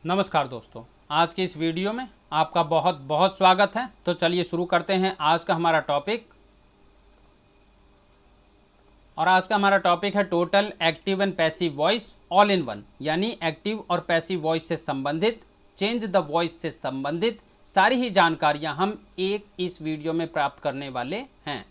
नमस्कार दोस्तों, आज के इस वीडियो में आपका बहुत बहुत स्वागत है। तो चलिए शुरू करते हैं आज का हमारा टॉपिक। और आज का हमारा टॉपिक है total active and passive voice all in one, यानी एक्टिव और पैसिव वॉइस से संबंधित, चेंज द वॉइस से संबंधित सारी ही जानकारियां हम इस वीडियो में प्राप्त करने वाले हैं।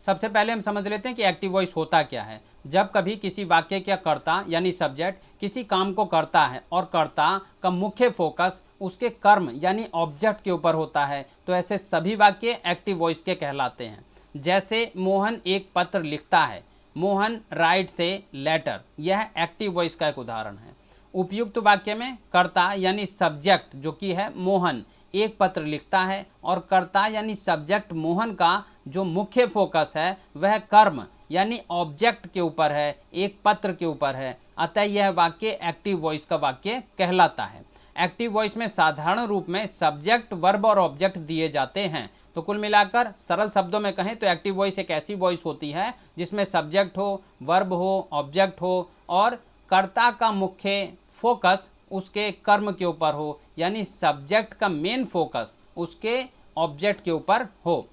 सबसे पहले हम समझ लेते हैं कि एक्टिव वॉइस होता क्या है। जब कभी किसी वाक्य का कर्ता यानी सब्जेक्ट किसी काम को करता है और कर्ता का मुख्य फोकस उसके कर्म यानी ऑब्जेक्ट के ऊपर होता है, तो ऐसे सभी वाक्य एक्टिव वॉइस के कहलाते हैं। जैसे मोहन एक पत्र लिखता है, मोहन राइट्स ए लेटर, यह एक्टिव वॉइस का एक उदाहरण है। उपयुक्त वाक्य में कर्ता यानी सब्जेक्ट जो कि है मोहन एक पत्र लिखता है और कर्ता यानी सब्जेक्ट मोहन का जो मुख्य फोकस है वह कर्म यानी ऑब्जेक्ट के ऊपर है, एक पत्र के ऊपर है, अतः यह वाक्य एक्टिव वॉइस का वाक्य कहलाता है। एक्टिव वॉइस में साधारण रूप में सब्जेक्ट, वर्ब और ऑब्जेक्ट दिए जाते हैं। तो कुल मिलाकर सरल शब्दों में कहें तो एक्टिव वॉइस एक ऐसी वॉइस होती है जिसमें सब्जेक्ट हो, वर्ब हो, ऑब्जेक्ट हो और कर्ता का मुख्य फोकस उसके कर्म के ऊपर हो, यानी सब्जेक्ट का मेन फोकस उसके ऑब्जेक्ट के ऊपर हो।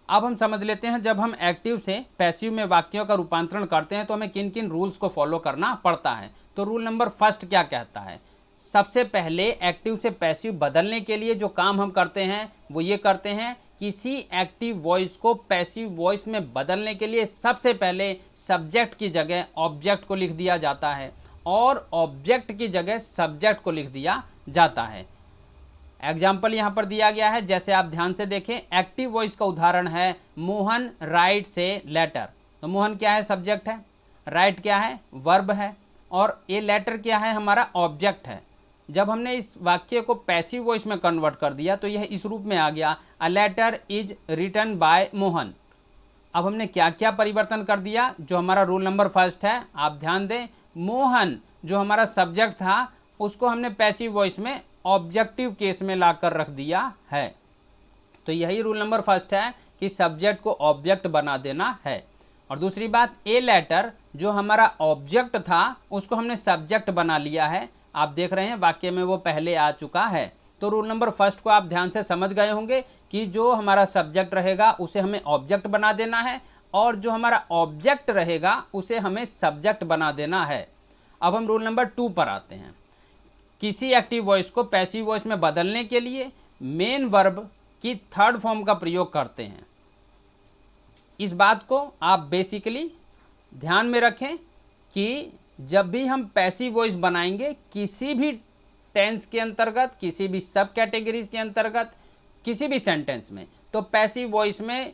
अब हम समझ लेते हैं जब हम एक्टिव से पैसिव में वाक्यों का रूपांतरण करते हैं तो हमें किन किन रूल्स को फॉलो करना पड़ता है। तो रूल नंबर फर्स्ट क्या कहता है, सबसे पहले एक्टिव से पैसिव बदलने के लिए जो काम हम करते हैं वो ये करते हैं, किसी एक्टिव वॉइस को पैसिव वॉइस में बदलने के लिए सबसे पहले सब्जेक्ट की जगह ऑब्जेक्ट को लिख दिया जाता है और ऑब्जेक्ट की जगह सब्जेक्ट को लिख दिया जाता है। एग्जाम्पल यहाँ पर दिया गया है, जैसे आप ध्यान से देखें। एक्टिव वॉइस का उदाहरण है मोहन राइट्स ए लेटर। तो मोहन क्या है, सब्जेक्ट है, राइट क्या है, वर्ब है, और ए लेटर क्या है, हमारा ऑब्जेक्ट है। जब हमने इस वाक्य को पैसिव वॉइस में कन्वर्ट कर दिया तो यह इस रूप में आ गया, a letter is written by Mohan. अब हमने क्या क्या परिवर्तन कर दिया, जो हमारा रूल नंबर फर्स्ट है, आप ध्यान दें। मोहन जो हमारा सब्जेक्ट था उसको हमने पैसिव वॉइस में ऑब्जेक्टिव केस में लाकर रख दिया है। तो यही रूल नंबर फर्स्ट है कि सब्जेक्ट को ऑब्जेक्ट बना देना है। और दूसरी बात, ए लेटर जो हमारा ऑब्जेक्ट था उसको हमने सब्जेक्ट बना लिया है। आप देख रहे हैं वाक्य में वो पहले आ चुका है। तो रूल नंबर फर्स्ट को आप ध्यान से समझ गए होंगे कि जो हमारा सब्जेक्ट रहेगा उसे हमें ऑब्जेक्ट बना देना है और जो हमारा ऑब्जेक्ट रहेगा उसे हमें सब्जेक्ट बना देना है। अब हम रूल नंबर 2 पर आते हैं। किसी एक्टिव वॉइस को पैसिव वॉइस में बदलने के लिए मेन वर्ब की थर्ड फॉर्म का प्रयोग करते हैं। इस बात को आप बेसिकली ध्यान में रखें कि जब भी हम पैसिव वॉइस बनाएंगे किसी भी टेंस के अंतर्गत, किसी भी सब कैटेगरीज के अंतर्गत, किसी भी सेंटेंस में, तो पैसिव वॉइस में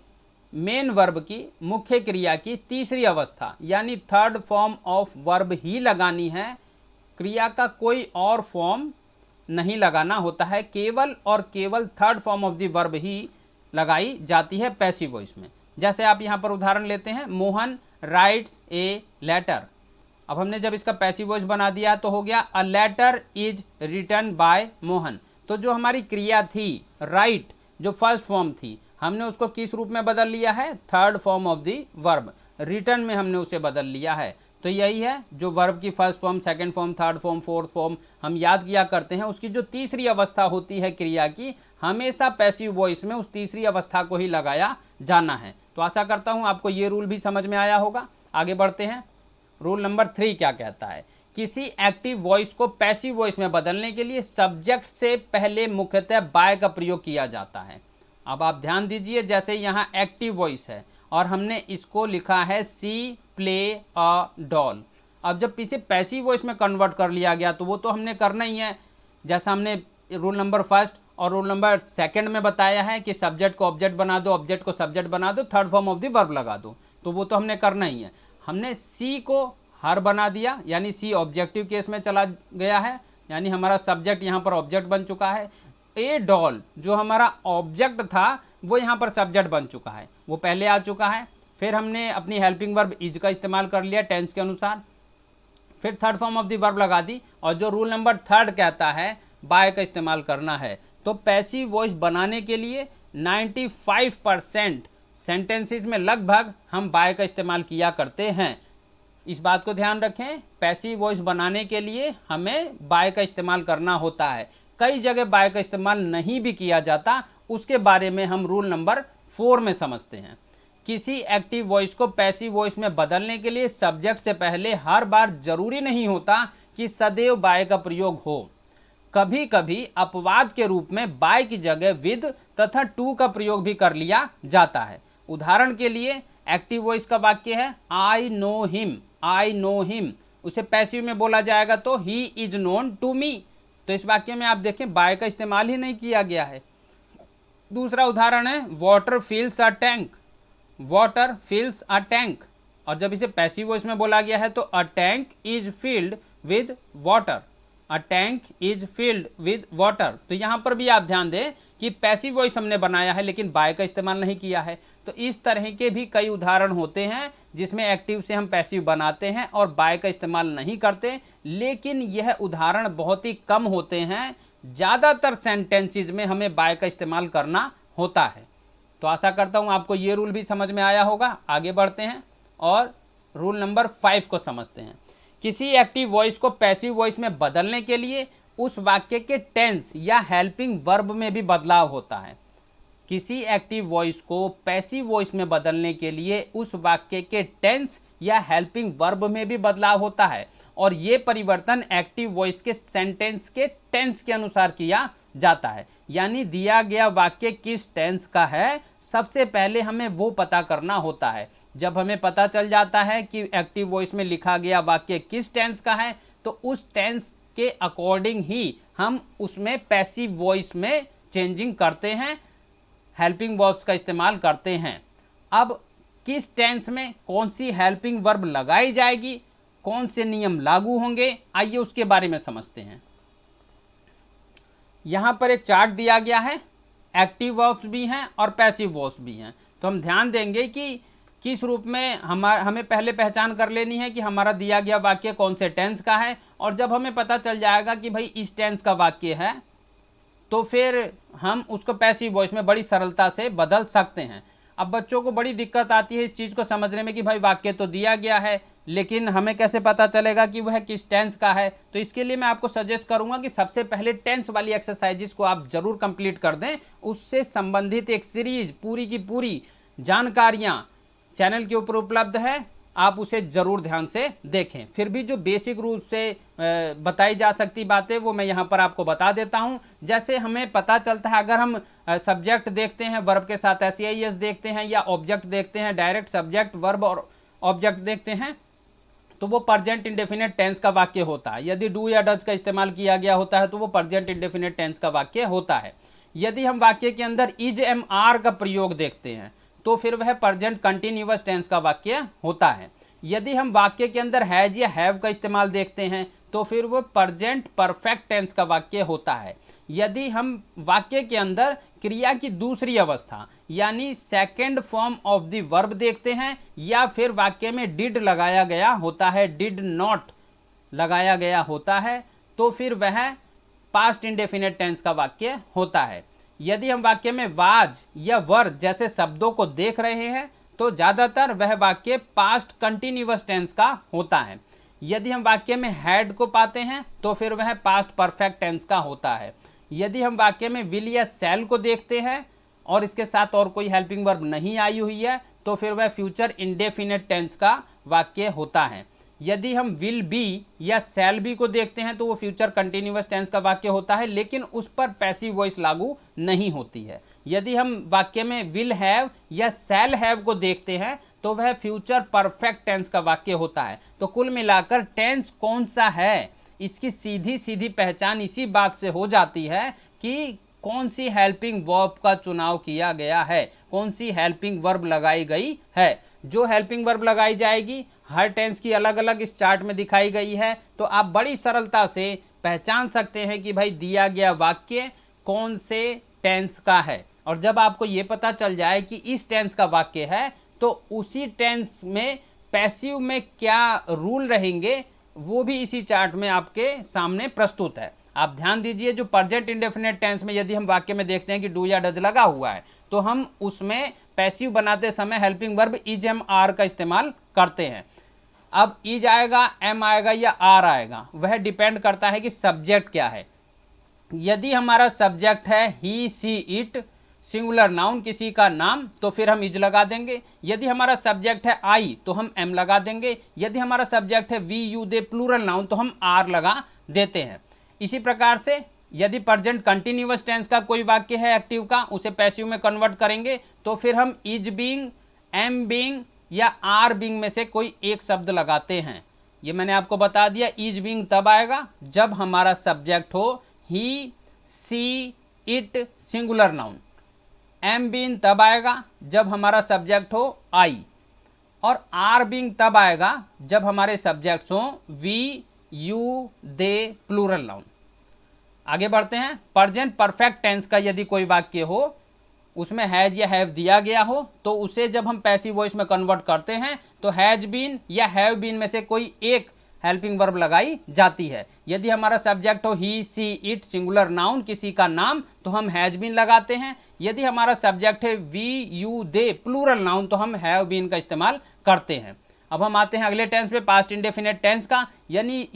मेन वर्ब की, मुख्य क्रिया की तीसरी अवस्था यानी थर्ड फॉर्म ऑफ वर्ब ही लगानी है। क्रिया का कोई और फॉर्म नहीं लगाना होता है, केवल और केवल third form of the verb ही लगाई जाती है पैसिव वॉइस में। जैसे आप यहाँ पर उदाहरण लेते हैं, मोहन राइट्स ए लेटर। अब हमने जब इसका पैसिव वॉइस बना दिया तो हो गया, a letter is written by Mohan. तो जो हमारी क्रिया थी राइट, जो फर्स्ट फॉर्म थी, हमने उसको किस रूप में बदल लिया है, third form of the verb, written में हमने उसे बदल लिया है। तो यही है, जो वर्ब की first form, second form, third form, fourth form हम याद किया करते हैं, उसकी जो तीसरी अवस्था होती है क्रिया की, हमेशा पैसिव वॉइस में उस तीसरी अवस्था को ही लगाया जाना है। तो आशा करता हूं आपको ये रूल भी समझ में आया होगा। आगे बढ़ते हैं। रूल नंबर 3 क्या कहता है, किसी एक्टिव वॉइस को पैसिव वॉइस में बदलने के लिए सब्जेक्ट से पहले मुख्यतः बाय का प्रयोग किया जाता है। अब आप ध्यान दीजिए, जैसे यहाँ एक्टिव वॉइस है और हमने इसको लिखा है सी प्ले अ डॉल। अब जब इसे पैसिव वॉइस में कन्वर्ट कर लिया गया तो वो तो हमने करना ही है, जैसा हमने रूल नंबर फर्स्ट और रूल नंबर सेकंड में बताया है कि सब्जेक्ट को ऑब्जेक्ट बना दो, ऑब्जेक्ट को सब्जेक्ट बना दो, third form of the verb लगा दो। तो वो तो हमने करना ही है। हमने सी को हर बना दिया, यानी सी ऑब्जेक्टिव केस में चला गया है, यानी हमारा सब्जेक्ट यहाँ पर ऑब्जेक्ट बन चुका है। ए डॉल जो हमारा ऑब्जेक्ट था वो यहाँ पर सब्जेक्ट बन चुका है, वो पहले आ चुका है। फिर हमने अपनी हेल्पिंग वर्ब इज का इस्तेमाल कर लिया टेंस के अनुसार, फिर third form of the verb लगा दी, और जो रूल नंबर 3 कहता है बाय का इस्तेमाल करना है। तो पैसिव वॉइस बनाने के लिए 95% सेंटेंसेस में लगभग हम बाय का इस्तेमाल किया करते हैं। इस बात को ध्यान रखें, पैसिव वॉइस बनाने के लिए हमें बाय का इस्तेमाल करना होता है। कई जगह बाय का इस्तेमाल नहीं भी किया जाता, उसके बारे में हम रूल नंबर 4 में समझते हैं। किसी एक्टिव वॉइस को पैसिव वॉइस में बदलने के लिए सब्जेक्ट से पहले हर बार जरूरी नहीं होता कि सदैव बाय का प्रयोग हो। कभी कभी अपवाद के रूप में बाय की जगह विद तथा टू का प्रयोग भी कर लिया जाता है। उदाहरण के लिए एक्टिव वॉइस का वाक्य है I know him, I know him, उसे पैसिव में बोला जाएगा तो he is known to me. तो इस वाक्य में आप देखें बाय का इस्तेमाल ही नहीं किया गया है। दूसरा उदाहरण है water fills a tank, water fills a tank, और जब इसे पैसिव वॉइस में बोला गया है तो a tank is filled with water, a tank is filled with water. तो यहाँ पर भी आप ध्यान दें कि पैसिव वॉइस हमने बनाया है लेकिन बाय का इस्तेमाल नहीं किया है। तो इस तरह के भी कई उदाहरण होते हैं जिसमें एक्टिव से हम पैसिव बनाते हैं और बाय का इस्तेमाल नहीं करते, लेकिन यह उदाहरण बहुत ही कम होते हैं। ज़्यादातर सेंटेंसेस में हमें बाय का इस्तेमाल करना होता है। तो आशा करता हूँ आपको ये रूल भी समझ में आया होगा। आगे बढ़ते हैं और रूल नंबर 5 को समझते हैं। किसी एक्टिव वॉइस को पैसिव वॉइस में बदलने के लिए उस वाक्य के टेंस या हेल्पिंग वर्ब में भी बदलाव होता है। किसी एक्टिव वॉइस को पैसिव वॉइस में बदलने के लिए उस वाक्य के टेंस या हेल्पिंग वर्ब में भी बदलाव होता है, और ये परिवर्तन एक्टिव वॉइस के सेंटेंस के टेंस के अनुसार किया जाता है। यानी दिया गया वाक्य किस टेंस का है, सबसे पहले हमें वो पता करना होता है। जब हमें पता चल जाता है कि एक्टिव वॉइस में लिखा गया वाक्य किस टेंस का है, तो उस टेंस के अकॉर्डिंग ही हम उसमें पैसिव वॉइस में चेंजिंग करते हैं, हेल्पिंग वर्ब्स का इस्तेमाल करते हैं। अब किस टेंस में कौन सी हेल्पिंग वर्ब लगाई जाएगी, कौन से नियम लागू होंगे, आइए उसके बारे में समझते हैं। यहाँ पर एक चार्ट दिया गया है, एक्टिव वर्ब्स भी हैं और पैसिव वर्ब्स भी हैं। तो हम ध्यान देंगे कि किस रूप में हमें पहले पहचान कर लेनी है कि हमारा दिया गया वाक्य कौन से टेंस का है, और जब हमें पता चल जाएगा कि भाई इस टेंस का वाक्य है तो फिर हम उसको पैसिव वॉइस में बड़ी सरलता से बदल सकते हैं। अब बच्चों को बड़ी दिक्कत आती है इस चीज़ को समझने में कि भाई वाक्य तो दिया गया है लेकिन हमें कैसे पता चलेगा कि वह किस टेंस का है। तो इसके लिए मैं आपको सजेस्ट करूंगा कि सबसे पहले टेंस वाली एक्सरसाइजेस को आप जरूर कंप्लीट कर दें। उससे संबंधित एक सीरीज पूरी की पूरी जानकारियां चैनल के ऊपर उपलब्ध है, आप उसे ज़रूर ध्यान से देखें। फिर भी जो बेसिक रूप से बताई जा सकती बातें वो मैं यहाँ पर आपको बता देता हूँ। जैसे हमें पता चलता है अगर हम सब्जेक्ट देखते हैं वर्ब के साथ एस देखते हैं, या ऑब्जेक्ट देखते हैं डायरेक्ट सब्जेक्ट वर्ब और ऑब्जेक्ट देखते हैं, तो वो प्रेजेंट इंडेफिनिट टेंस का वाक्य होता है। यदि डू या डज का इस्तेमाल किया गया होता है तो वो प्रेजेंट इंडेफिनिट टेंस का वाक्य होता है। यदि हम वाक्य के अंदर इज एम आर का प्रयोग देखते हैं तो फिर वह प्रेजेंट कंटिन्यूअस टेंस का वाक्य होता है। यदि हम वाक्य के अंदर हैज या हैव का इस्तेमाल देखते हैं तो फिर वो प्रेजेंट परफेक्ट टेंस का वाक्य होता है। यदि हम वाक्य के अंदर क्रिया की दूसरी अवस्था यानी second form of the verb देखते हैं, या फिर वाक्य में डिड लगाया गया होता है, डिड नॉट लगाया गया होता है, तो फिर वह पास्ट इंडेफिनिट टेंस का वाक्य होता है। यदि हम वाक्य में वाज या वर जैसे शब्दों को देख रहे हैं तो ज़्यादातर वह वाक्य पास्ट कंटिन्यूअस टेंस का होता है। यदि हम वाक्य में हैड को पाते हैं तो फिर वह पास्ट परफेक्ट टेंस का होता है। यदि हम वाक्य में विल या शैल को देखते हैं और इसके साथ और कोई हेल्पिंग वर्ब नहीं आई हुई है तो फिर वह फ्यूचर इंडेफिनिट टेंस का वाक्य होता है। यदि हम विल बी या शैल बी को देखते हैं तो वो फ्यूचर कंटिन्यूअस टेंस का वाक्य होता है, लेकिन उस पर पैसिव वॉइस लागू नहीं होती है। यदि हम वाक्य में विल हैव या शैल हैव को देखते हैं तो वह फ्यूचर परफेक्ट टेंस का वाक्य होता है। तो कुल मिलाकर टेंस कौन सा है इसकी सीधी सीधी पहचान इसी बात से हो जाती है कि कौन सी हेल्पिंग वर्ब का चुनाव किया गया है, कौन सी हेल्पिंग वर्ब लगाई गई है। जो हेल्पिंग वर्ब लगाई जाएगी हर टेंस की अलग अलग इस चार्ट में दिखाई गई है, तो आप बड़ी सरलता से पहचान सकते हैं कि भाई दिया गया वाक्य कौन से टेंस का है। और जब आपको ये पता चल जाए कि इस टेंस का वाक्य है तो उसी टेंस में पैसिव में क्या रूल रहेंगे वो भी इसी चार्ट में आपके सामने प्रस्तुत है। आप ध्यान दीजिए, जो प्रेजेंट इंडेफिनिट टेंस में यदि हम वाक्य में देखते हैं कि डू या डज लगा हुआ है तो हम उसमें पैसिव बनाते समय helping verb is am are का इस्तेमाल करते हैं। अब इज आएगा, एम आएगा या आर आएगा, वह डिपेंड करता है कि सब्जेक्ट क्या है। यदि हमारा सब्जेक्ट है he she it singular noun किसी का नाम, तो फिर हम इज लगा देंगे। यदि हमारा सब्जेक्ट है आई तो हम एम लगा देंगे। यदि हमारा सब्जेक्ट है we you they plural noun तो हम आर लगा देते हैं। इसी प्रकार से यदि प्रेजेंट कंटिन्यूअस टेंस का कोई वाक्य है एक्टिव का, उसे पैसिव में कन्वर्ट करेंगे तो फिर हम इज बीइंग, एम बीइंग या आर बीइंग में से कोई एक शब्द लगाते हैं। ये मैंने आपको बता दिया। इज बीइंग तब आएगा जब हमारा सब्जेक्ट हो he she it singular noun. Am being तब आएगा जब हमारा सब्जेक्ट हो आई, और आर बीइंग तब आएगा जब हमारे सब्जेक्ट्स हो we you they plural noun. आगे बढ़ते हैं। प्रेजेंट परफेक्ट टेंस का यदि कोई वाक्य हो, उसमें हैज या हैव दिया गया हो, तो उसे जब हम पैसिव वॉइस में कन्वर्ट करते हैं तो हैज बीन या हैव बीन में से कोई एक हेल्पिंग वर्ब लगाई जाती है। यदि हमारा सब्जेक्ट हो he she it singular noun किसी का नाम, तो हम हैज बीन लगाते हैं। यदि हमारा सब्जेक्ट है we you they plural noun तो हम हैव बीन का इस्तेमाल करते हैं। अब हम आते हैं अगले टेंस पे, पास्ट इंडेफिनेट टेंस का। यानी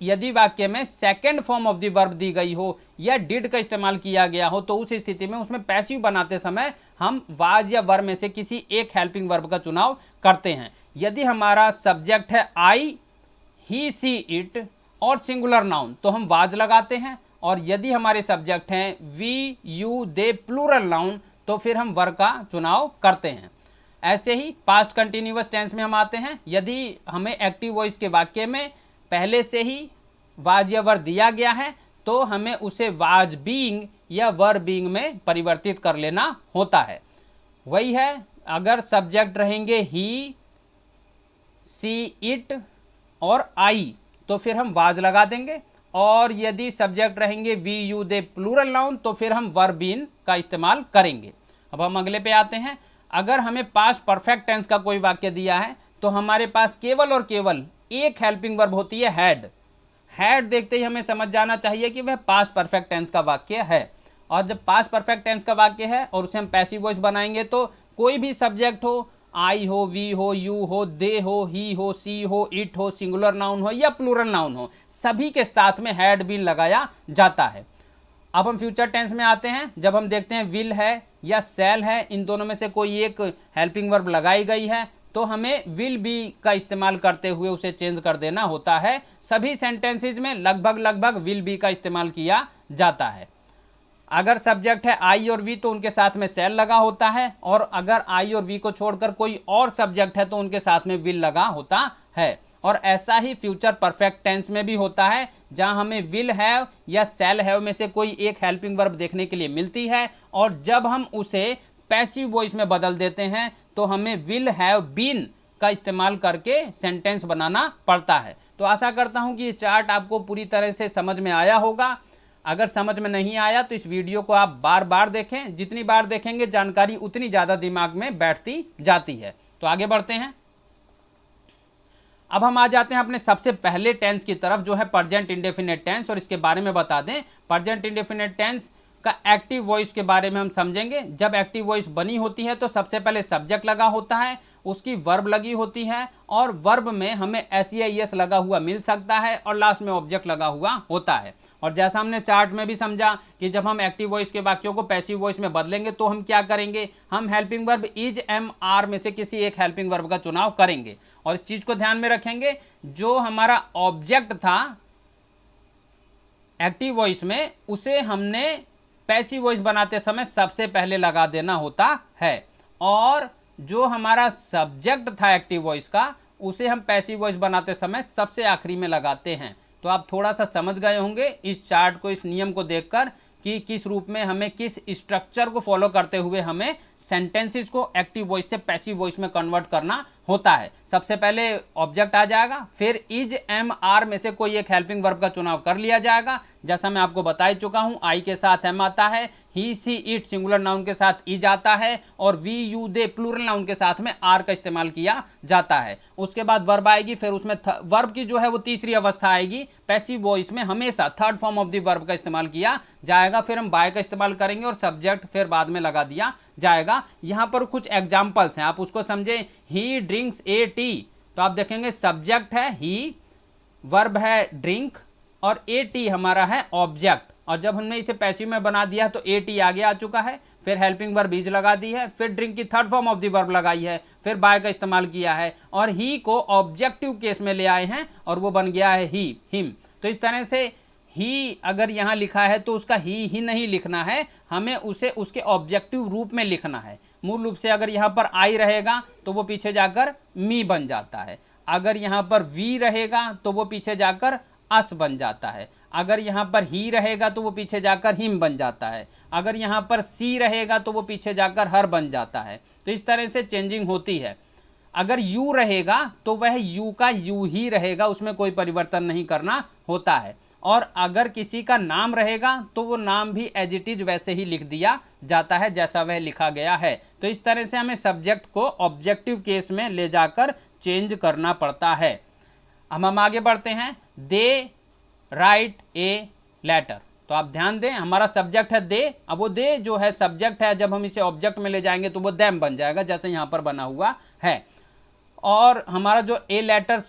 यदि वाक्य में second form of the verb दी गई हो या डिड का इस्तेमाल किया गया हो, तो उस स्थिति में उसमें पैसिव बनाते समय हम वाज या वर में से किसी एक हेल्पिंग वर्ब का चुनाव करते हैं। यदि हमारा सब्जेक्ट है आई ही सी इट और सिंगुलर नाउन तो हम वाज लगाते हैं, और यदि हमारे सब्जेक्ट हैं we you they plural noun तो फिर हम वर का चुनाव करते हैं। ऐसे ही पास्ट कंटिन्यूअस टेंस में हम आते हैं। यदि हमें एक्टिव वॉइस के वाक्य में पहले से ही वाज या वर दिया गया है तो हमें उसे वाज बीइंग या वर बीइंग में परिवर्तित कर लेना होता है। वही है, अगर सब्जेक्ट रहेंगे ही सी इट और आई तो फिर हम वाज लगा देंगे, और यदि सब्जेक्ट रहेंगे we you they plural noun तो फिर हम वर बीन का इस्तेमाल करेंगे। अब हम अगले पे आते हैं। अगर हमें पास्ट परफेक्ट टेंस का कोई वाक्य दिया है तो हमारे पास केवल और केवल एक हेल्पिंग वर्ब होती है, हैड। हैड देखते ही हमें समझ जाना चाहिए कि वह पास्ट परफेक्ट टेंस का वाक्य है। और जब पास्ट परफेक्ट टेंस का वाक्य है और उसे हम पैसिव वॉइस बनाएंगे तो कोई भी सब्जेक्ट हो, आई हो, वी हो, यू हो, दे हो, ही हो, सी हो, इट हो, सिंगुलर नाउन हो या प्लूरल नाउन हो, सभी के साथ में हैड बीन लगाया जाता है। अब हम फ्यूचर टेंस में आते हैं। जब हम देखते हैं विल है या सेल है, इन दोनों में से कोई एक हेल्पिंग वर्ब लगाई गई है तो हमें विल बी का इस्तेमाल करते हुए उसे चेंज कर देना होता है। सभी सेंटेंसेज में लगभग विल बी का इस्तेमाल किया जाता है। अगर सब्जेक्ट है आई और वी तो उनके साथ में सेल लगा होता है, और अगर आई और वी को छोड़कर कोई और सब्जेक्ट है तो उनके साथ में विल लगा होता है। और ऐसा ही फ्यूचर परफेक्ट टेंस में भी होता है, जहां हमें विल हैव या सेल हैव में से कोई एक हेल्पिंग वर्ब देखने के लिए मिलती है, और जब हम उसे पैसिव वॉइस में बदल देते हैं तो हमें विल हैव बीन का इस्तेमाल करके सेंटेंस बनाना पड़ता है। तो आशा करता हूं कि ये चार्ट आपको पूरी तरह से समझ में आया होगा। अगर समझ में नहीं आया तो इस वीडियो को आप बार बार देखें। जितनी बार देखेंगे जानकारी उतनी ज़्यादा दिमाग में बैठती जाती है। तो आगे बढ़ते हैं। अब हम आ जाते हैं अपने सबसे पहले टेंस की तरफ, जो है प्रेजेंट इंडेफिनिट टेंस, और इसके बारे में बता दें। प्रेजेंट इंडेफिनिट टेंस का एक्टिव वॉइस के बारे में हम समझेंगे। जब एक्टिव वॉइस बनी होती है तो सबसे पहले सब्जेक्ट लगा होता है, उसकी वर्ब लगी होती है, और वर्ब में हमें एस लगा हुआ मिल सकता है, और लास्ट में ऑब्जेक्ट लगा हुआ होता है। और जैसा हमने चार्ट में भी समझा कि जब हम एक्टिव वॉइस के वाक्यों को पैसिव वॉइस में बदलेंगे तो हम क्या करेंगे, हम helping verb is am are में से किसी एक हेल्पिंग वर्ब का चुनाव करेंगे। और इस चीज को ध्यान में रखेंगे, जो हमारा ऑब्जेक्ट था एक्टिव वॉइस में उसे हमने पैसिव वॉइस बनाते समय सबसे पहले लगा देना होता है, और जो हमारा सब्जेक्ट था एक्टिव वॉइस का उसे हम पैसिव वॉइस बनाते समय सबसे आखिरी में लगाते हैं। तो आप थोड़ा सा समझ गए होंगे इस चार्ट को, इस नियम को देखकर, कि किस रूप में हमें किस स्ट्रक्चर को फॉलो करते हुए हमें सेंटेंसेस को एक्टिव वॉइस से पैसिव वॉइस में कन्वर्ट करना होता है। सबसे पहले ऑब्जेक्ट आ जाएगा, फिर इज एम आर में से कोई एक हेल्पिंग वर्ब का चुनाव कर लिया जाएगा। जैसा मैं आपको बता ही चुका हूं, आई के साथ एम आता है, he she it singular noun के साथ इज आता है, और we you they plural noun के साथ में आर का इस्तेमाल किया जाता है। उसके बाद वर्ब आएगी, फिर उसमें वर्ब की जो है वो तीसरी अवस्था आएगी। पैसिव वॉइस में हमेशा third form of the verb का इस्तेमाल किया जाएगा, फिर हम बाय का इस्तेमाल करेंगे और सब्जेक्ट फिर बाद में लगा दिया जाएगा। यहां पर कुछ एग्जाम्पल्स हैं, आप उसको समझें। ही ड्रिंक्स ए टी तो आप देखेंगे सब्जेक्ट है ही, वर्ब है ड्रिंक और एटी हमारा है ऑब्जेक्ट। और जब हमने इसे पैसिव में बना दिया तो एटी आगे आ चुका है, फिर हेल्पिंग वर्ब इज लगा दी है, फिर ड्रिंक की third form of the verb लगाई है, फिर बाय का इस्तेमाल किया है और ही को ऑब्जेक्टिव केस में ले आए हैं और वो बन गया है ही, हिम। तो इस तरह से ही अगर यहाँ लिखा है तो उसका ही नहीं लिखना है, हमें उसे उसके ऑब्जेक्टिव रूप में लिखना है। मूल रूप से अगर यहाँ पर आई रहेगा तो वो पीछे जाकर मी बन जाता है, अगर यहाँ पर वी रहेगा तो वो पीछे जाकर अस बन जाता है, अगर यहाँ पर ही रहेगा तो वो पीछे जाकर हिम बन जाता है, अगर यहाँ पर सी रहेगा तो वो पीछे जाकर हर बन जाता है। तो इस तरह से चेंजिंग होती है। अगर यू रहेगा तो वह यू का यू ही रहेगा, उसमें कोई परिवर्तन नहीं करना होता है। और अगर किसी का नाम रहेगा तो वो नाम भी एज इट इज वैसे ही लिख दिया जाता है जैसा वह लिखा गया है। तो इस तरह से हमें सब्जेक्ट को ऑब्जेक्टिव केस में ले जाकर चेंज करना पड़ता है। अब हम आगे बढ़ते हैं। दे राइट ए लेटर। तो आप ध्यान दें, हमारा सब्जेक्ट है दे। अब वो दे जो है सब्जेक्ट है, जब हम इसे ऑब्जेक्ट में ले जाएंगे तो वो देम बन जाएगा जैसे यहाँ पर बना हुआ है। और हमारा जो ए लेटर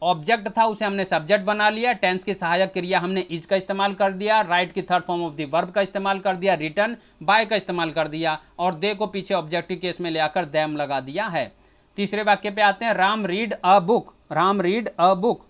ऑब्जेक्ट था उसे हमने सब्जेक्ट बना लिया। टेंस की सहायक क्रिया हमने इज का इस्तेमाल कर दिया, राइट की third form of the verb का इस्तेमाल कर दिया, रिटर्न बाय का इस्तेमाल कर दिया और दे को पीछे ऑब्जेक्टिव केस में ले आकर देम लगा दिया है। तीसरे वाक्य पे आते हैं। Ram read a book. Ram read a book.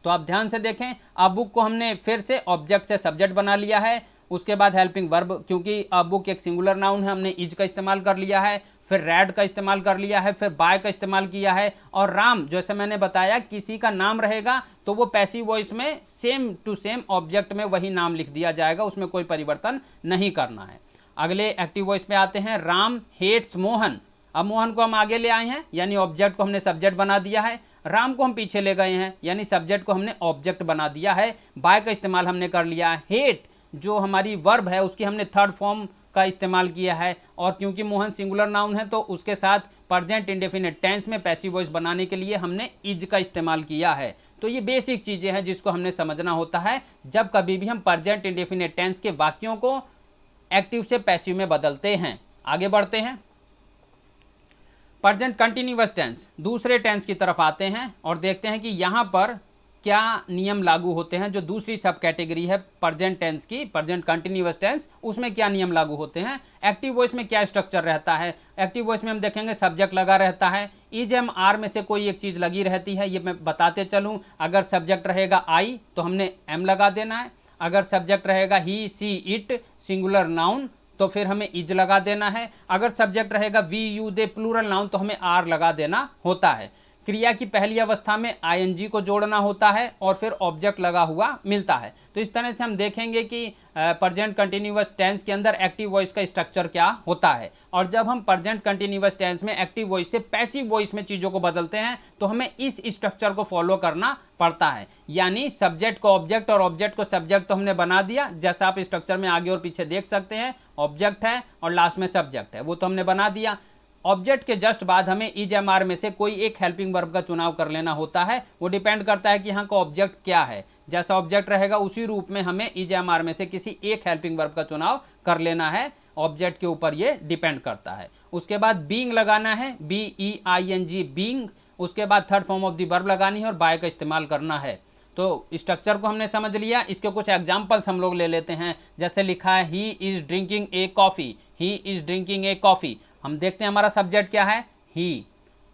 तो आप ध्यान से देखें, अ बुक को हमने फिर से ऑब्जेक्ट से सब्जेक्ट बना लिया है। उसके बाद हेल्पिंग वर्ब, क्योंकि अ बुक एक सिंगुलर नाउन है, हमने इज का इस्तेमाल कर लिया है, फिर रेड का इस्तेमाल कर लिया है, फिर बाय का इस्तेमाल किया है। और राम जैसे मैंने बताया किसी का नाम रहेगा तो वो पैसिव वॉइस में सेम टू सेम ऑब्जेक्ट में वही नाम लिख दिया जाएगा, उसमें कोई परिवर्तन नहीं करना है। अगले एक्टिव वॉइस पे आते हैं। राम हेट्स मोहन। अब मोहन को हम आगे ले आए हैं, यानी ऑब्जेक्ट को हमने सब्जेक्ट बना दिया है। राम को हम पीछे ले गए हैं, यानी सब्जेक्ट को हमने ऑब्जेक्ट बना दिया है। बाय का इस्तेमाल हमने कर लिया है। हेट जो हमारी वर्ब है उसकी हमने थर्ड फॉर्म का इस्तेमाल किया है। और क्योंकि मोहन सिंगुलर नाउन है तो उसके साथ प्रेजेंट इंडेफिनिट टेंस में पैसिव वॉइस बनाने के लिए हमने इज का इस्तेमाल किया है। तो ये बेसिक चीज़ें हैं जिसको हमने समझना होता है जब कभी भी हम प्रेजेंट इंडेफिनिट टेंस के वाक्यों को एक्टिव से पैसिव में बदलते हैं। आगे बढ़ते हैं। प्रेजेंट कंटिन्यूअस टेंस, दूसरे टेंस की तरफ आते हैं और देखते हैं कि यहाँ पर क्या नियम लागू होते हैं। जो दूसरी सब कैटेगरी है प्रेजेंट टेंस की, प्रेजेंट कंटिन्यूअस टेंस, उसमें क्या नियम लागू होते हैं। एक्टिव वॉइस में क्या स्ट्रक्चर रहता है। एक्टिव वॉइस में हम देखेंगे सब्जेक्ट लगा रहता है, इज एम आर में से कोई एक चीज़ लगी रहती है। ये मैं बताते चलूँ, अगर सब्जेक्ट रहेगा आई तो हमने एम लगा देना है, अगर सब्जेक्ट रहेगा ही सी इट सिंगुलर नाउन तो फिर हमें इज लगा देना है, अगर सब्जेक्ट रहेगा we you they plural noun तो हमें आर लगा देना होता है। क्रिया की पहली अवस्था में आईएनजी को जोड़ना होता है और फिर ऑब्जेक्ट लगा हुआ मिलता है। तो इस तरह से हम देखेंगे कि प्रेजेंट कंटिन्यूअस टेंस के अंदर एक्टिव वॉइस का स्ट्रक्चर क्या होता है। और जब हम प्रेजेंट कंटिन्यूअस टेंस में एक्टिव वॉइस से पैसिव वॉइस में चीज़ों को बदलते हैं तो हमें इस स्ट्रक्चर को फॉलो करना पड़ता है। यानी सब्जेक्ट को ऑब्जेक्ट और ऑब्जेक्ट को सब्जेक्ट तो हमने बना दिया, जैसा आप स्ट्रक्चर में आगे और पीछे देख सकते हैं। ऑब्जेक्ट है और लास्ट में सब्जेक्ट है, वो तो हमने बना दिया। ऑब्जेक्ट के जस्ट बाद हमें इज एम आर में से कोई एक हेल्पिंग वर्ब का चुनाव कर लेना होता है। वो डिपेंड करता है कि यहाँ का ऑब्जेक्ट क्या है, जैसा ऑब्जेक्ट रहेगा उसी रूप में हमें इज एम आर में से किसी एक हेल्पिंग वर्ब का चुनाव कर लेना है। ऑब्जेक्ट के ऊपर ये डिपेंड करता है। उसके बाद बीइंग लगाना है, BEING बीइंग। उसके बाद third form of the verb लगानी है और बाय का इस्तेमाल करना है। तो स्ट्रक्चर को हमने समझ लिया। इसके कुछ एग्जाम्पल्स हम लोग ले लेते हैं। जैसे लिखा है he is drinking A coffee, he is drinking A coffee. हम देखते हैं हमारा सब्जेक्ट क्या है ही,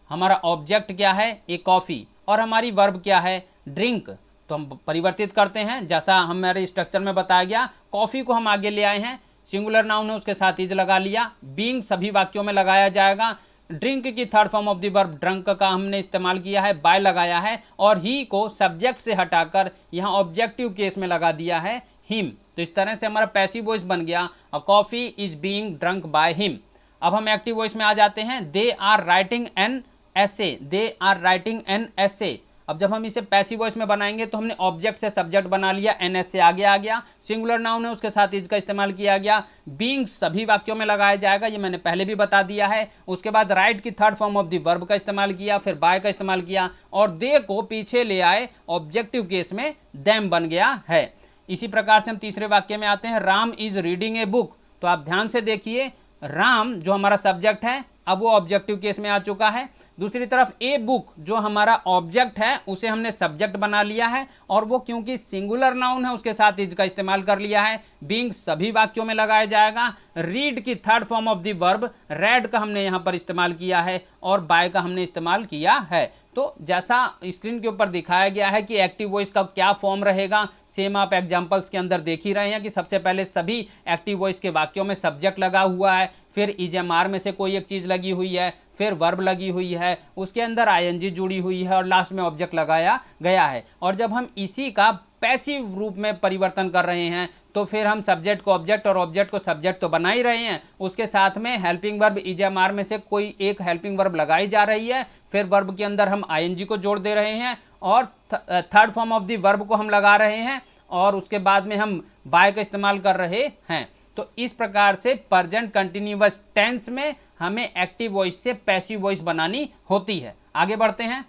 हमारा ऑब्जेक्ट क्या है ए कॉफ़ी और हमारी वर्ब क्या है ड्रिंक। तो हम परिवर्तित करते हैं जैसा हमारे स्ट्रक्चर में बताया गया। कॉफ़ी को हम आगे ले आए हैं, सिंगुलर नाउन है उसके साथ इज लगा लिया। बीइंग सभी वाक्यों में लगाया जाएगा। ड्रिंक की third form of the verb drunk का हमने इस्तेमाल किया है, बाय लगाया है और ही को सब्जेक्ट से हटाकर यहाँ ऑब्जेक्टिव केस में लगा दिया है हिम। तो इस तरह से हमारा पैसिव वॉइस बन गया, a coffee is being drunk by him. अब हम एक्टिव वॉइस में आ जाते हैं। They are writing an essay, they are writing an essay. अब जब हम इसे पैसिव वॉइस में बनाएंगे तो हमने ऑब्जेक्ट से सब्जेक्ट बना लिया, एन एस से आगे आ गया। सिंगुलर नाउन है उसके साथ इज का इस्तेमाल किया गया। बीइंग सभी वाक्यों में लगाया जाएगा, ये मैंने पहले भी बता दिया है। उसके बाद राइट की third form of the verb का इस्तेमाल किया, फिर बाय का इस्तेमाल किया और दे को पीछे ले आए, ऑब्जेक्टिव केस में देम बन गया है। इसी प्रकार से हम तीसरे वाक्य में आते हैं। Ram is reading a book. तो आप ध्यान से देखिए, राम जो हमारा सब्जेक्ट है अब वो ऑब्जेक्टिव केस में आ चुका है। दूसरी तरफ ए बुक जो हमारा ऑब्जेक्ट है उसे हमने सब्जेक्ट बना लिया है, और वो क्योंकि सिंगुलर नाउन है उसके साथ इज का इस्तेमाल कर लिया है। बीइंग सभी वाक्यों में लगाया जाएगा। रीड की third form of the verb red का हमने यहाँ पर इस्तेमाल किया है, और बाय का हमने इस्तेमाल किया है। तो जैसा स्क्रीन के ऊपर दिखाया गया है कि एक्टिव वॉइस का क्या फॉर्म रहेगा, सेम आप एग्जांपल्स के अंदर देख ही रहे हैं कि सबसे पहले सभी एक्टिव वॉइस के वाक्यों में सब्जेक्ट लगा हुआ है, फिर इजएमआर में से कोई एक चीज़ लगी हुई है, फिर वर्ब लगी हुई है, उसके अंदर आईएनजी जुड़ी हुई है, और लास्ट में ऑब्जेक्ट लगाया गया है। और जब हम इसी का पैसिव रूप में परिवर्तन कर रहे हैं तो फिर हम सब्जेक्ट को ऑब्जेक्ट और ऑब्जेक्ट को सब्जेक्ट तो बना ही रहे हैं, उसके साथ में हेल्पिंग वर्ब इजएमआर में से कोई एक हेल्पिंग वर्ब लगाई जा रही है, फिर वर्ब के अंदर हम आईएनजी को जोड़ दे रहे हैं, और third form of the verb को हम लगा रहे हैं, और उसके बाद में हम बाय का इस्तेमाल कर रहे हैं। तो इस प्रकार से प्रेजेंट कंटिन्यूअस टेंस में हमें एक्टिव वॉइस से पैसिव वॉइस बनानी होती है। आगे बढ़ते हैं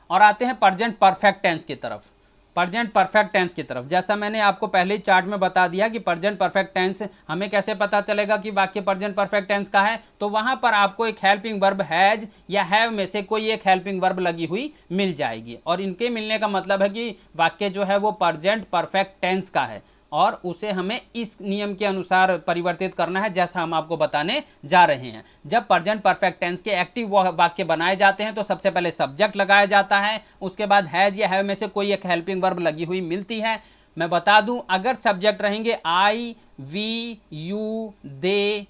और आते हैं प्रेजेंट परफेक्ट टेंस की तरफ। प्रेजेंट परफेक्ट टेंस की तरफ जैसा मैंने आपको पहले ही चार्ट में बता दिया कि प्रेजेंट परफेक्ट टेंस हमें कैसे पता चलेगा कि वाक्य प्रेजेंट परफेक्ट टेंस का है, तो वहां पर आपको एक हेल्पिंग वर्ब हैज या हैव में से कोई एक हेल्पिंग वर्ब लगी हुई मिल जाएगी, और इनके मिलने का मतलब है कि वाक्य जो है वो प्रेजेंट परफेक्ट टेंस का है, और उसे हमें इस नियम के अनुसार परिवर्तित करना है जैसा हम आपको बताने जा रहे हैं। जब प्रेजेंट परफेक्ट टेंस के एक्टिव वाक्य बनाए जाते हैं तो सबसे पहले सब्जेक्ट लगाया जाता है, उसके बाद हैज या हैव में से कोई एक हेल्पिंग वर्ब लगी हुई मिलती है। मैं बता दूं, अगर सब्जेक्ट रहेंगे I, we, you, they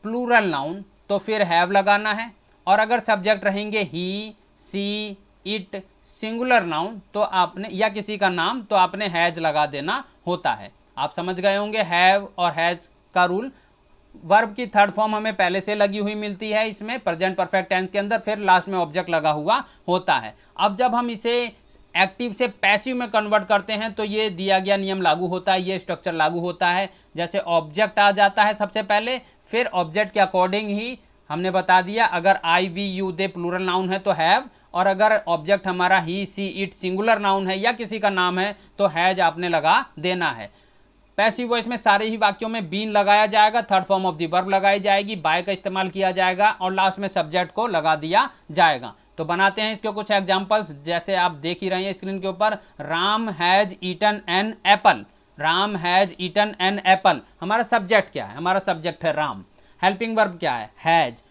plural noun तो फिर हैव लगाना है, और अगर सब्जेक्ट रहेंगे he, she, it singular noun तो आपने या किसी का नाम तो आपने हैज लगा देना होता है। आप समझ गए होंगे हैव और हैज का रूल। वर्ब की थर्ड फॉर्म हमें पहले से लगी हुई मिलती है इसमें प्रेजेंट परफेक्ट टेंस के अंदर, फिर लास्ट में ऑब्जेक्ट लगा हुआ होता है। अब जब हम इसे एक्टिव से पैसिव में कन्वर्ट करते हैं तो ये दिया गया नियम लागू होता है, ये स्ट्रक्चर लागू होता है। जैसे ऑब्जेक्ट आ जाता है सबसे पहले, फिर ऑब्जेक्ट के अकॉर्डिंग ही हमने बता दिया अगर I, we, you, they plural noun है तो हैव, और अगर ऑब्जेक्ट हमारा he, she, it singular noun है या किसी का नाम है तो हैज आपने लगा देना है। पैसिव वॉइस में सारे ही वाक्यों में बीन लगाया जाएगा, third form of the verb लगाई जाएगी, बाय का इस्तेमाल किया जाएगा, और लास्ट में सब्जेक्ट को लगा दिया जाएगा। तो बनाते हैं इसके कुछ एग्जांपल्स, जैसे आप देख ही रहे हैं स्क्रीन के ऊपर। Ram has eaten an apple. Ram has eaten an apple, हमारा सब्जेक्ट क्या है? हमारा सब्जेक्ट है राम। हेल्पिंग वर्ब क्या है? हैज।